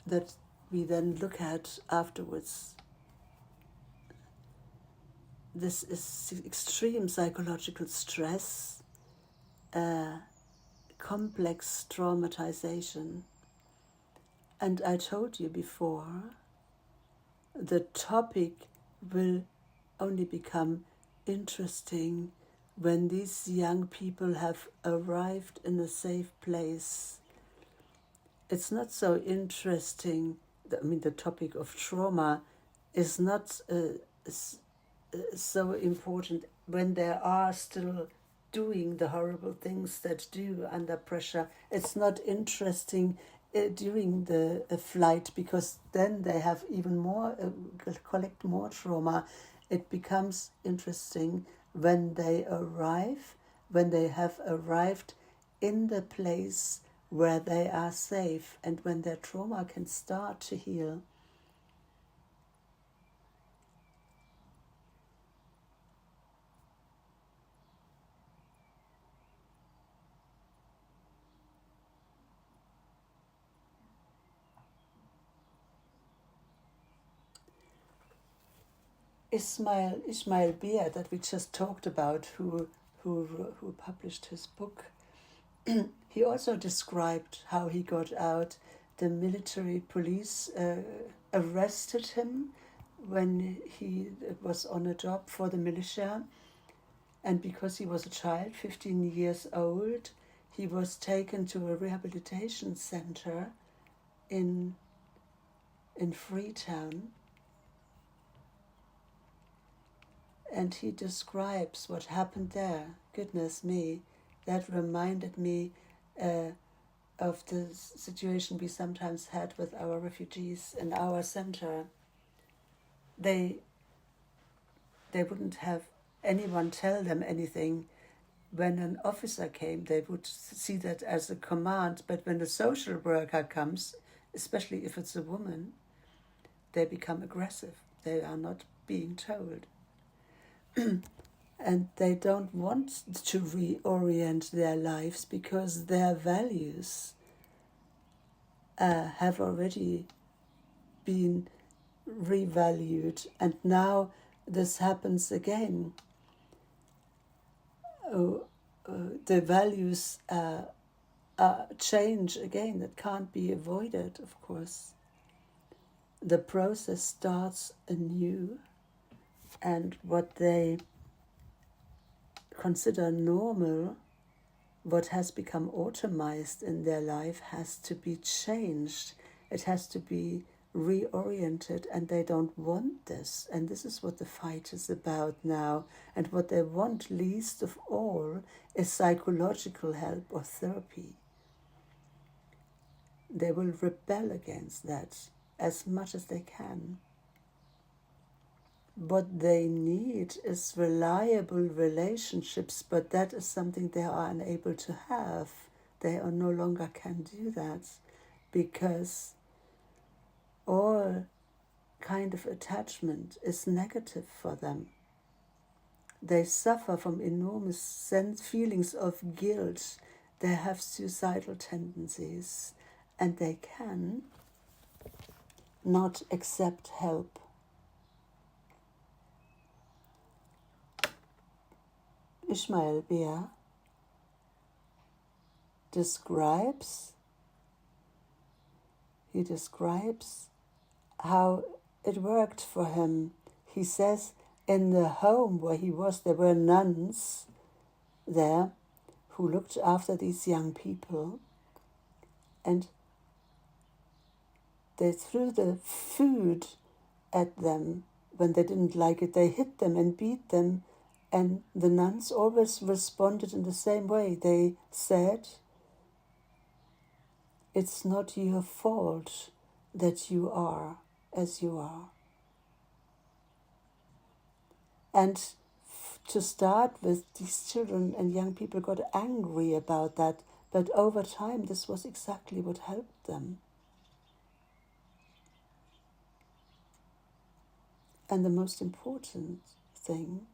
that we then look at afterwards. This is extreme psychological stress, complex traumatization. And I told you before, the topic will only become interesting when these young people have arrived in a safe place. It's not so interesting. The topic of trauma is not so important when they are still doing the horrible things that do under pressure. It's not interesting during the flight, because then they have even more, collect more trauma. It becomes interesting when they arrive, when they have arrived in the place where they are safe and when their trauma can start to heal. Ismail Beer, that we just talked about, who published his book, he also described how he got out. The military police arrested him when he was on a job for the militia, and because he was a child, 15 years old, he was taken to a rehabilitation center in Freetown. And he describes what happened there. Goodness me, that reminded me of the situation we sometimes had with our refugees in our center. They wouldn't have anyone tell them anything. When an officer came, they would see that as a command, but when a social worker comes, especially if it's a woman, they become aggressive. They are not being told. And they don't want to reorient their lives because their values have already been revalued, and now this happens again. The values change again. That can't be avoided, of course. The process starts anew, and what they consider normal, what has become automized in their life, has to be changed. It has to be reoriented, and they don't want this. And this is what the fight is about now. And what they want least of all is psychological help or therapy. They will rebel against that as much as they can. What they need is reliable relationships, but that is something they are unable to have. They are no longer can do that because all kind of attachment is negative for them. They suffer from enormous feelings of guilt. They have suicidal tendencies, and they can not accept help. Ismail Beer describes how it worked for him. He says in the home where he was, there were nuns there who looked after these young people, and they threw the food at them when they didn't like it. They hit them and beat them, and the nuns always responded in the same way. They said, "It's not your fault that you are as you are." And to start with, these children and young people got angry about that, but over time this was exactly what helped them. And the most important thing,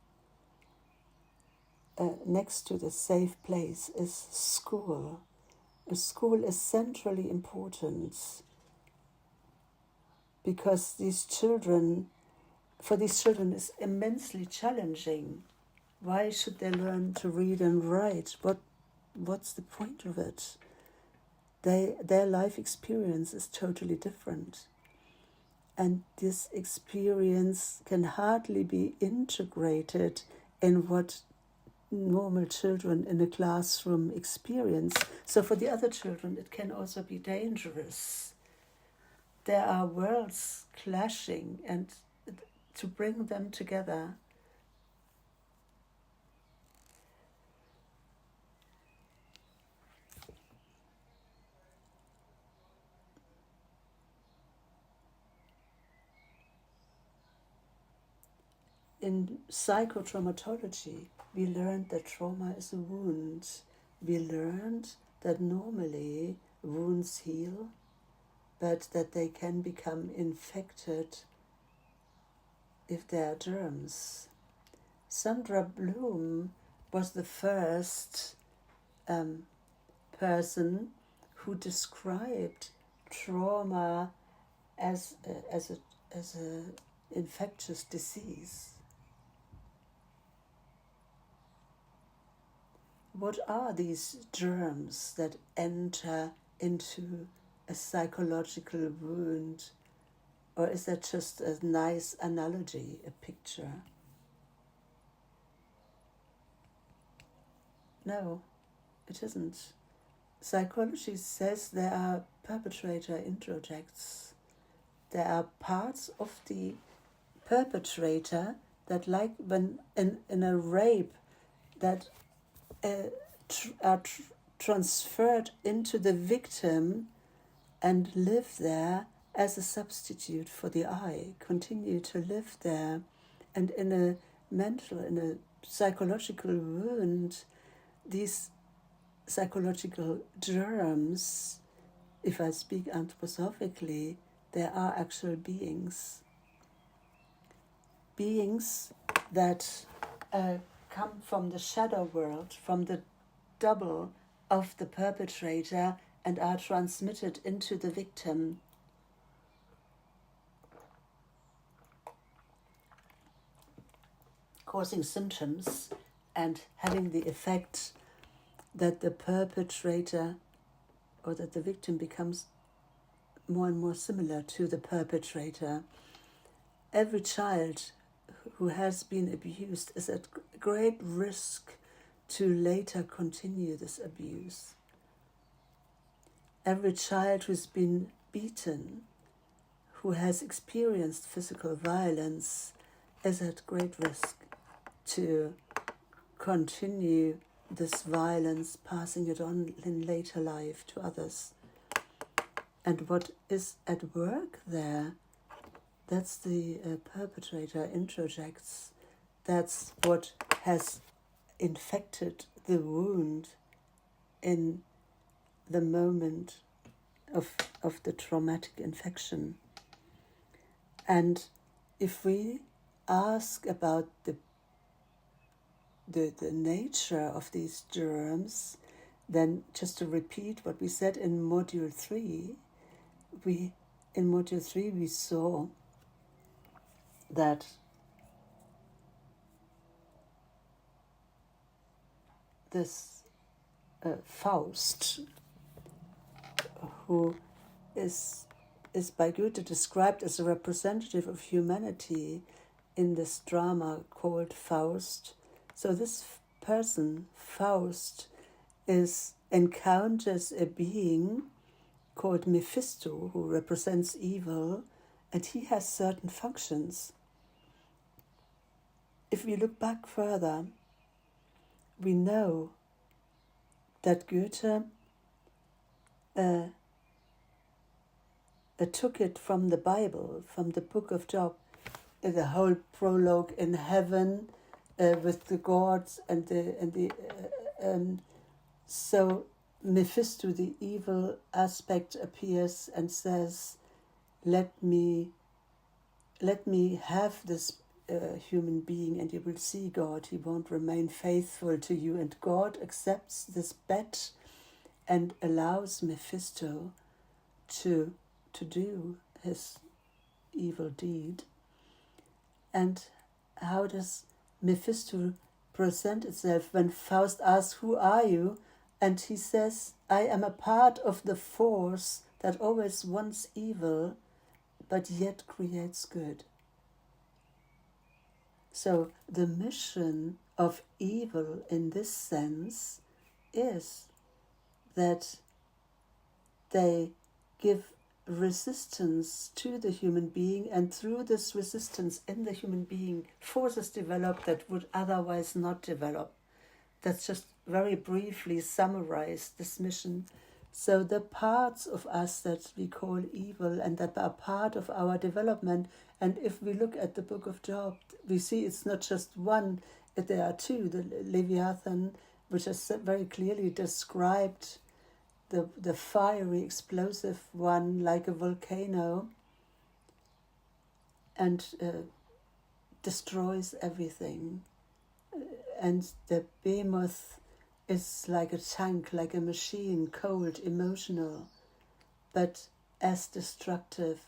next to the safe place, is school. A school is centrally important because for these children is immensely challenging. Why should they learn to read and write? What's the point of it? Their life experience is totally different. And this experience can hardly be integrated in what normal children in a classroom experience. So for the other children, it can also be dangerous. There are worlds clashing, and to bring them together in psychotraumatology, we learned that trauma is a wound. We learned that normally wounds heal, but that they can become infected if there are germs. Sandra Bloom was the first person who described trauma as a infectious disease. What are these germs that enter into a psychological wound? Or is that just a nice analogy, a picture? No, it isn't. Psychology says there are perpetrator introjects. There are parts of the perpetrator that, like when in a rape, that are transferred into the victim and live there as a substitute for the I, continue to live there. And in a psychological wound, these psychological germs, if I speak anthroposophically, there are actual beings that come from the shadow world, from the double of the perpetrator, and are transmitted into the victim. Causing symptoms and having the effect that the perpetrator or that the victim becomes more and more similar to the perpetrator. Every child who has been abused is at great risk to later continue this abuse. Every child who's been beaten, who has experienced physical violence, is at great risk to continue this violence, passing it on in later life to others. And what is at work there, that's the perpetrator introjects. That's what has infected the wound in the moment of the traumatic infection. And if we ask about the nature of these germs, then just to repeat what we said in Module 3, we saw that this Faust, who is by Goethe described as a representative of humanity in this drama called Faust. So this person, Faust, encounters a being called Mephisto, who represents evil, and he has certain functions. If we look back further, we know that Goethe took it from the Bible, from the book of Job, the whole prologue in heaven with the gods so Mephisto, the evil aspect, appears and says, "Let me have this human being, and you will see God. He won't remain faithful to you." And God accepts this bet and allows Mephisto to do his evil deed. And how does Mephisto present itself when Faust asks, "Who are you?" And he says, "I am a part of the force that always wants evil, but yet creates good." So the mission of evil in this sense is that they give resistance to the human being, and through this resistance in the human being, forces develop that would otherwise not develop. That's just very briefly summarize this mission So the parts of us that we call evil and that are part of our development, and if we look at the book of Job, we see it's not just one, there are two, the Leviathan, which is very clearly described, the fiery, explosive one, like a volcano, and destroys everything. And the behemoth is like a tank, like a machine, cold, emotional, but as destructive.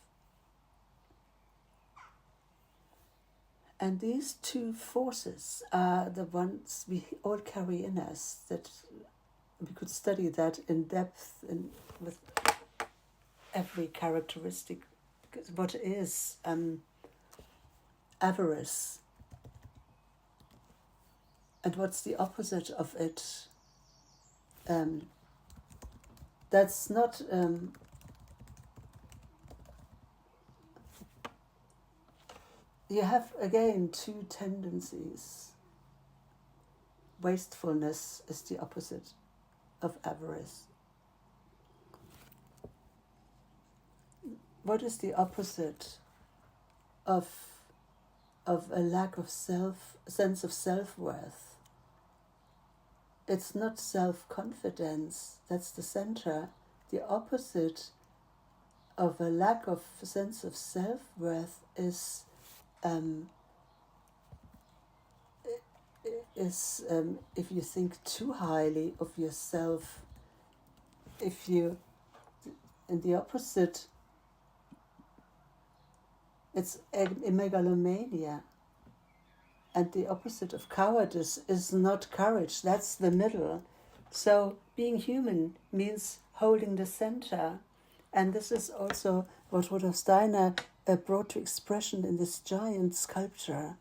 And these two forces are the ones we all carry in us, that we could study that in depth and with every characteristic. What is avarice? And what's the opposite of it? That's not you have again two tendencies. Wastefulness is the opposite of avarice. What is the opposite of a lack of sense of self-worth? It's not self-confidence, that's the center. The opposite of a lack of sense of self-worth is if you think too highly of yourself, and the opposite, it's a megalomania. And the opposite of cowardice is not courage, that's the middle. So being human means holding the center. And this is also what Rudolf Steiner brought to expression in this giant sculpture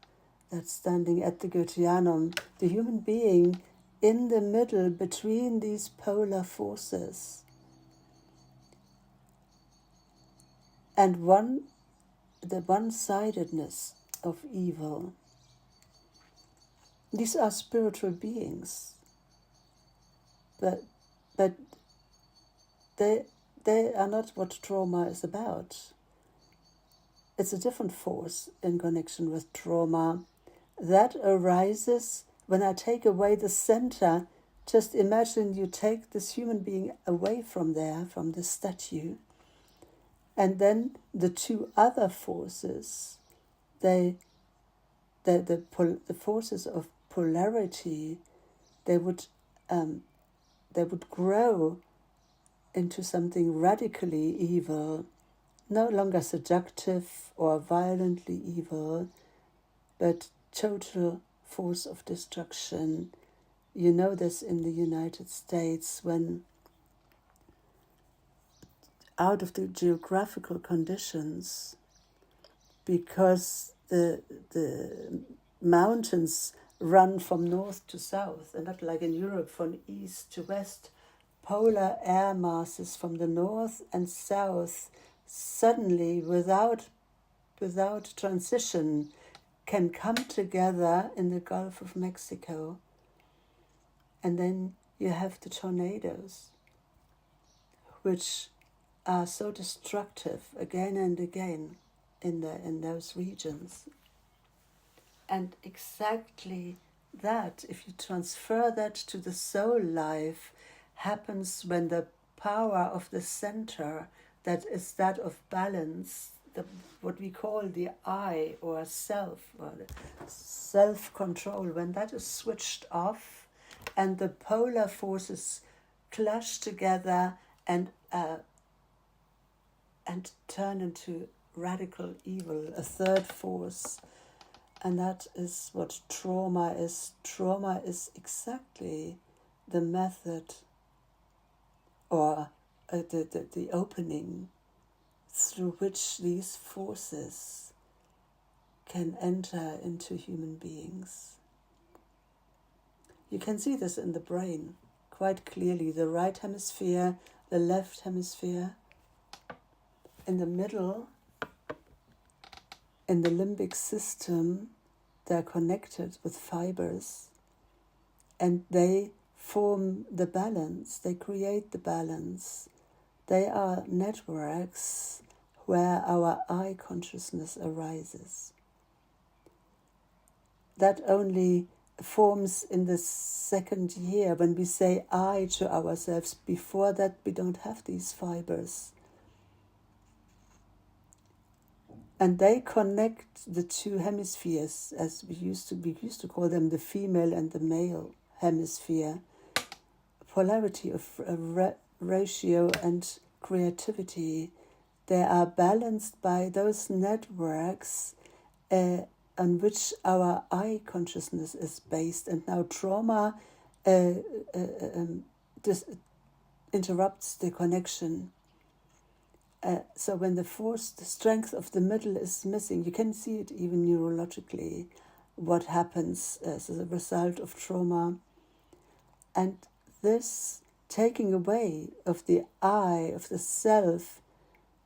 that's standing at the Goetheanum. The human being in the middle between these polar forces. And the one-sidedness of evil. These are spiritual beings, but they are not what trauma is about. It's a different force in connection with trauma that arises when I take away the center. Just imagine you take this human being away from there, from the statue, and then the two other forces, the forces of polarity, they would grow into something radically evil, no longer seductive or violently evil, but total force of destruction. You know this in the United States, when out of the geographical conditions, because the mountains run from north to south, and not like in Europe from east to west. Polar air masses from the north and south suddenly, without transition, can come together in the Gulf of Mexico. And then you have the tornadoes, which are so destructive again and again in those regions. And exactly that, if you transfer that to the soul life, happens when the power of the center, that is that of balance, what we call the I or self, or self-control, when that is switched off and the polar forces clash together and turn into radical evil, a third force. And that is what trauma is. Trauma is exactly the method or the opening through which these forces can enter into human beings. You can see this in the brain quite clearly. The right hemisphere, the left hemisphere. In the middle, in the limbic system, they're connected with fibers, and they form the balance, they create the balance. They are networks where our I consciousness arises. That only forms in the second year when we say I to ourselves. Before that, we don't have these fibers. And they connect the two hemispheres, as we used to call them, the female and the male hemisphere. Polarity of ratio and creativity. They are balanced by those networks on which our I consciousness is based. And now trauma interrupts the connection. So when the strength of the middle is missing, you can see it even neurologically, what happens as a result of trauma. And this taking away of the I, of the self,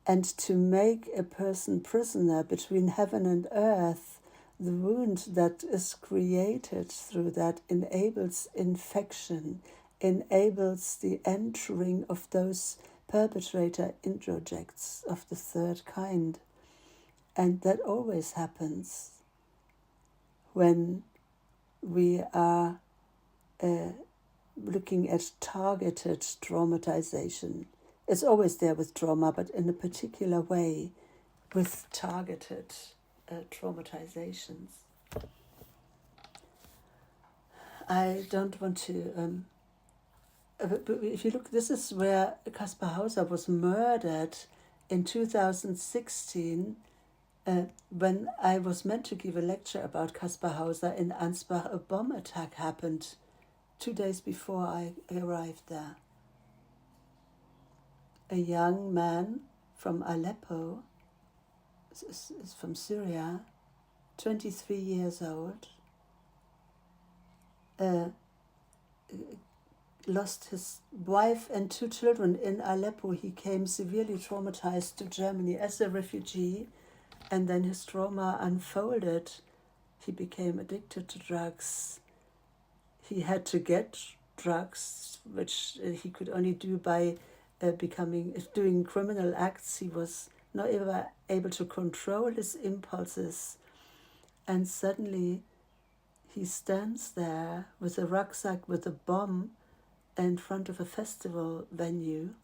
and to make a person prisoner between heaven and earth, the wound that is created through that enables infection, enables the entering of those perpetrator introjects of the third kind. And that always happens when we are looking at targeted traumatization. It's always there with trauma, but in a particular way with targeted traumatizations. I don't want to... if you look, this is where Kaspar Hauser was murdered in 2016, when I was meant to give a lecture about Kaspar Hauser in Ansbach. A bomb attack happened 2 days before I arrived there. A young man from Aleppo, is from Syria, 23 years old, lost his wife and 2 children in Aleppo. He came severely traumatized to Germany as a refugee, and then his trauma unfolded. He became addicted to drugs. He had to get drugs, which he could only do by doing criminal acts. He was not ever able to control his impulses. And suddenly he stands there with a rucksack with a bomb in front of a festival venue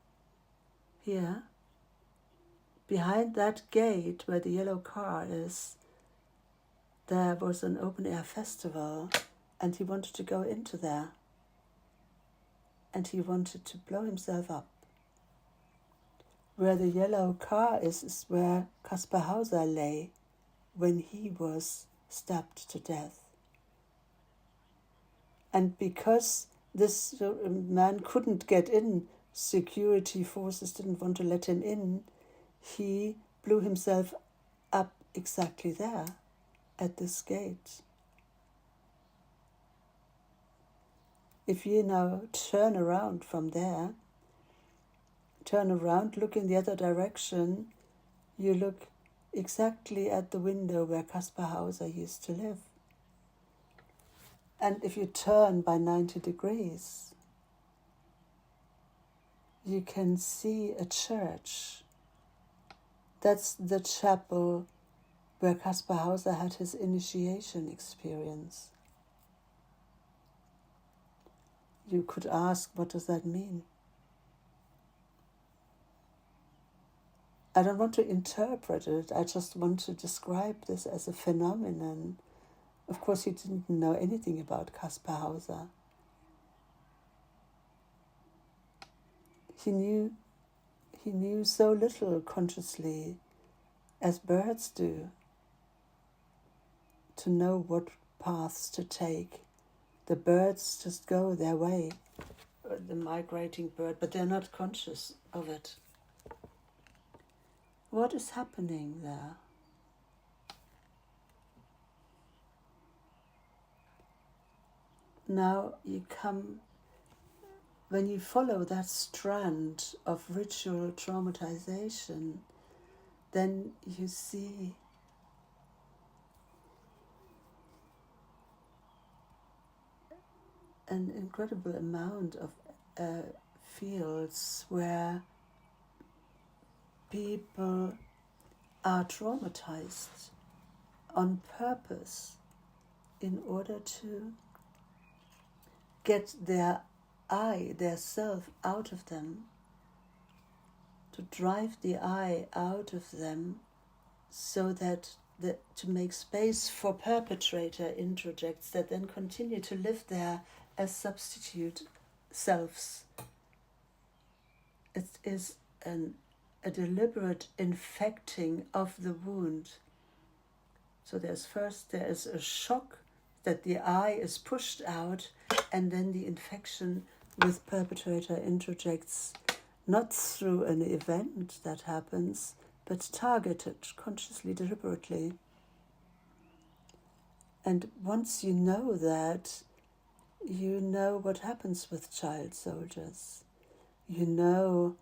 here. Behind that gate where the yellow car is, there was an open-air festival, and he wanted to go into there. And he wanted to blow himself up. Where the yellow car is where Kaspar Hauser lay when he was stabbed to death. And because this man couldn't get in, security forces didn't want to let him in, he blew himself up exactly there, at this gate. If you now turn around from there, turn around, look in the other direction, you look exactly at the window where Kaspar Hauser used to live. And if you turn by 90 degrees, you can see a church. That's the chapel where Kaspar Hauser had his initiation experience. You could ask, what does that mean? I don't want to interpret it, I just want to describe this as a phenomenon. Of course, he didn't know anything about Kaspar Hauser. He knew so little consciously, as birds do, to know what paths to take. The birds just go their way, the migrating bird, but they're not conscious of it. What is happening there? Now you come, when you follow that strand of ritual traumatization, then you see an incredible amount of fields where people are traumatized on purpose in order to get their self out of them, to drive the I out of them, so that to make space for perpetrator introjects that then continue to live there as substitute selves. It is a deliberate infecting of the wound. So there is a shock that the I is pushed out, and then the infection with perpetrator introjects, not through an event that happens, but targeted consciously, deliberately. And once you know that, you know what happens with child soldiers. You know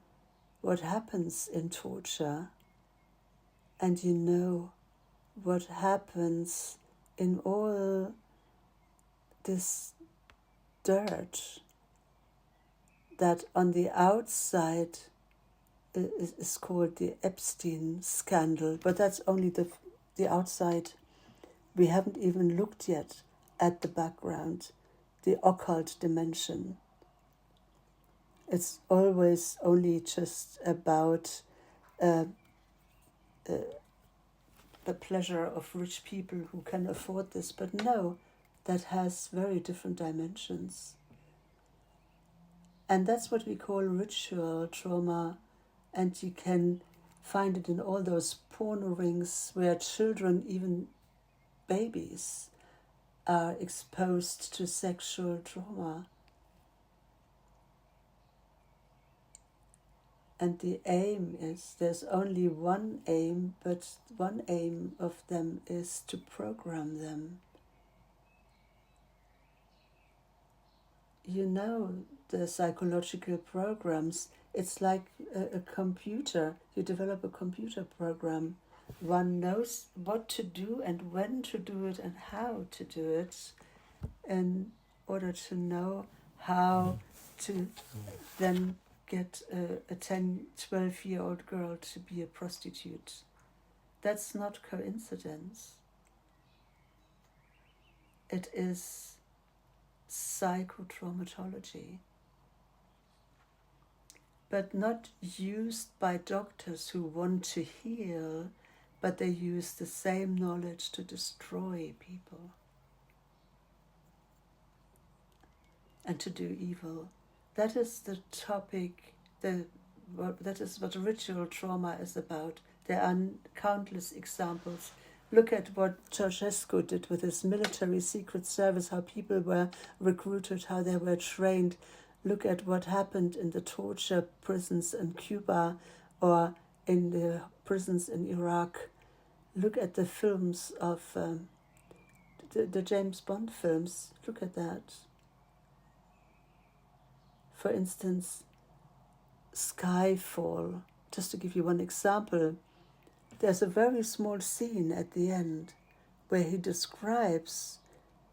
what happens in torture. And you know what happens in all this dirt that on the outside is called the Epstein scandal, but that's only the outside. We haven't even looked yet at the background, the occult dimension. It's always only just about the pleasure of rich people who can afford this, but no, that has very different dimensions. And that's what we call ritual trauma, and you can find it in all those porn rings where children, even babies, are exposed to sexual trauma. And the aim is, there's only one aim, but one aim of them is to program them. You know the psychological programs, it's like a computer. You develop a computer program. One knows what to do and when to do it and how to do it in order to know how to then get a 10, 12-year-old girl to be a prostitute. That's not coincidence. It is psychotraumatology, but not used by doctors who want to heal, but they use the same knowledge to destroy people and to do evil. That is the topic, that is what ritual trauma is about. There are countless examples. Look at what Ceausescu did with his military secret service, how people were recruited, how they were trained. Look at what happened in the torture prisons in Cuba or in the prisons in Iraq. Look at the films of the James Bond films. Look at that. For instance, Skyfall, just to give you one example. There's a very small scene at the end where he describes,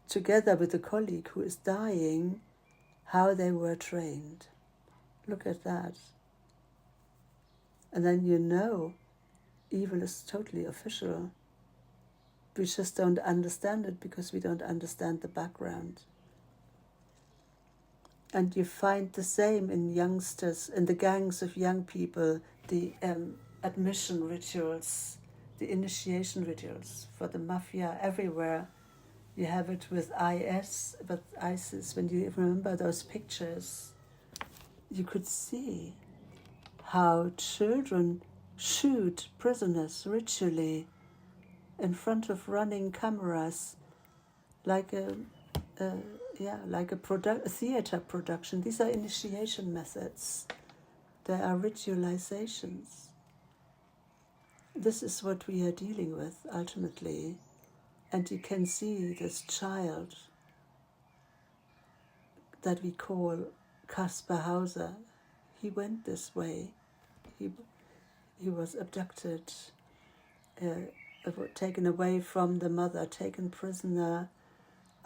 together with a colleague who is dying, how they were trained. Look at that. And then you know evil is totally official. We just don't understand it because we don't understand the background. And you find the same in youngsters, in the gangs of young people, the admission rituals, the initiation rituals for the mafia everywhere. You have it with ISIS. When you remember those pictures, you could see how children shoot prisoners ritually in front of running cameras, like a theater production. These are initiation methods. They are ritualizations. This is what we are dealing with ultimately. And you can see this child that we call Kaspar Hauser. He went this way. He was abducted, taken away from the mother, taken prisoner,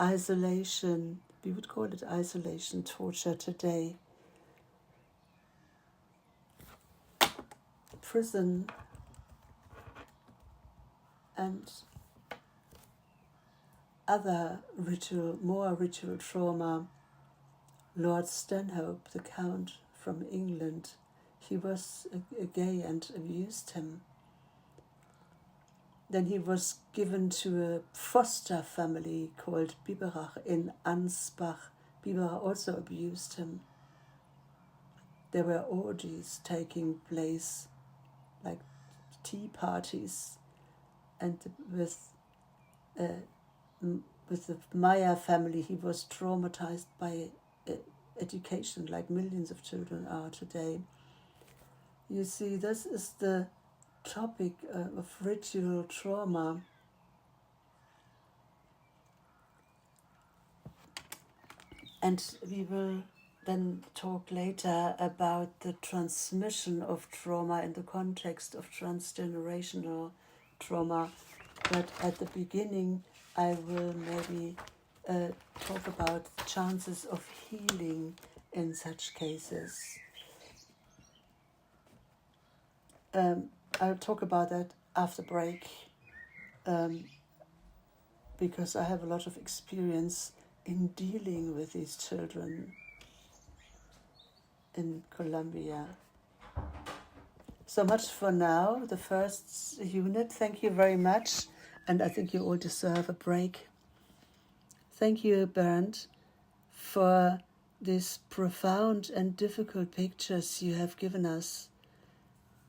isolation, we would call it isolation torture today. Prison and other more ritual trauma. Lord Stanhope, the Count from England, he was a gay and abused him. Then he was given to a foster family called Biberach in Ansbach. Biberach also abused him. There were orgies taking place, like tea parties, and with the Maya family, he was traumatized by education, like millions of children are today. You see, this is the topic of ritual trauma. And we will then talk later about the transmission of trauma in the context of transgenerational trauma. But at the beginning, I will maybe talk about chances of healing in such cases. I'll talk about that after break, because I have a lot of experience in dealing with these children in Colombia. So much for now, the first unit. Thank you very much, and I think you all deserve a break. Thank you, Bernd, for these profound and difficult pictures you have given us.